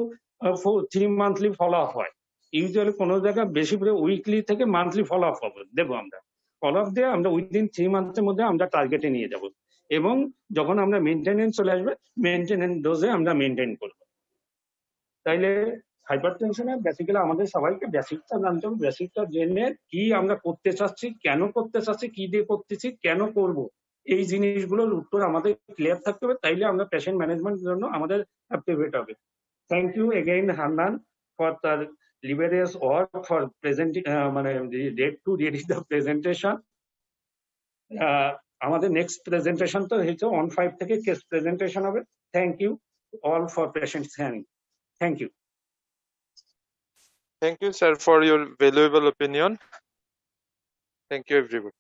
3 মান্থলি ফলো আপ হয়। ইউজুয়ালি কোনো জায়গায় বেশি করে উইকলি থেকে মান্থলি ফলো আপ হবে দেবো আমরা। ফলো আপ দিয়ে আমরা উইদিন 3 মান্থের মধ্যে আমরা টার্গেটে নিয়ে যাব, এবং যখন আমরা মেনটেনেন্স চলে আসবে মেনটেনেন্স ডোজে আমরা মেনটেন করবো। তাইলে হাইপারটেনশনে বেসিক্যালি আমাদের সবাইকে বেসিকটা জানতে হবে। বেসিকটা জেনে কি আমরা করতে চাচ্ছি, কেন করতে চাচ্ছি, কি দিয়ে করতেছি, কেন করব, এই জিনিসগুলোর উত্তর আমাদের ক্লিয়ার থাকতে হবে। তাইলে আমরা পেশেন্ট ম্যানেজমেন্টের জন্য আমাদের অ্যাক্টিভেট হবে। Thank you again Hannan for তার লিবারিয়াস ওয়ার্ক ফর প্রেজেন্টিং মানে date to ready the presentation. আমাদের নেক্সট প্রেজেন্টেশন তো হচ্ছে 1-5 থেকে কেস প্রেজেন্টেশন হবে। Thank you all for patients hearing. Thank you. Thank you, sir, for your valuable opinion. Thank you, everyone.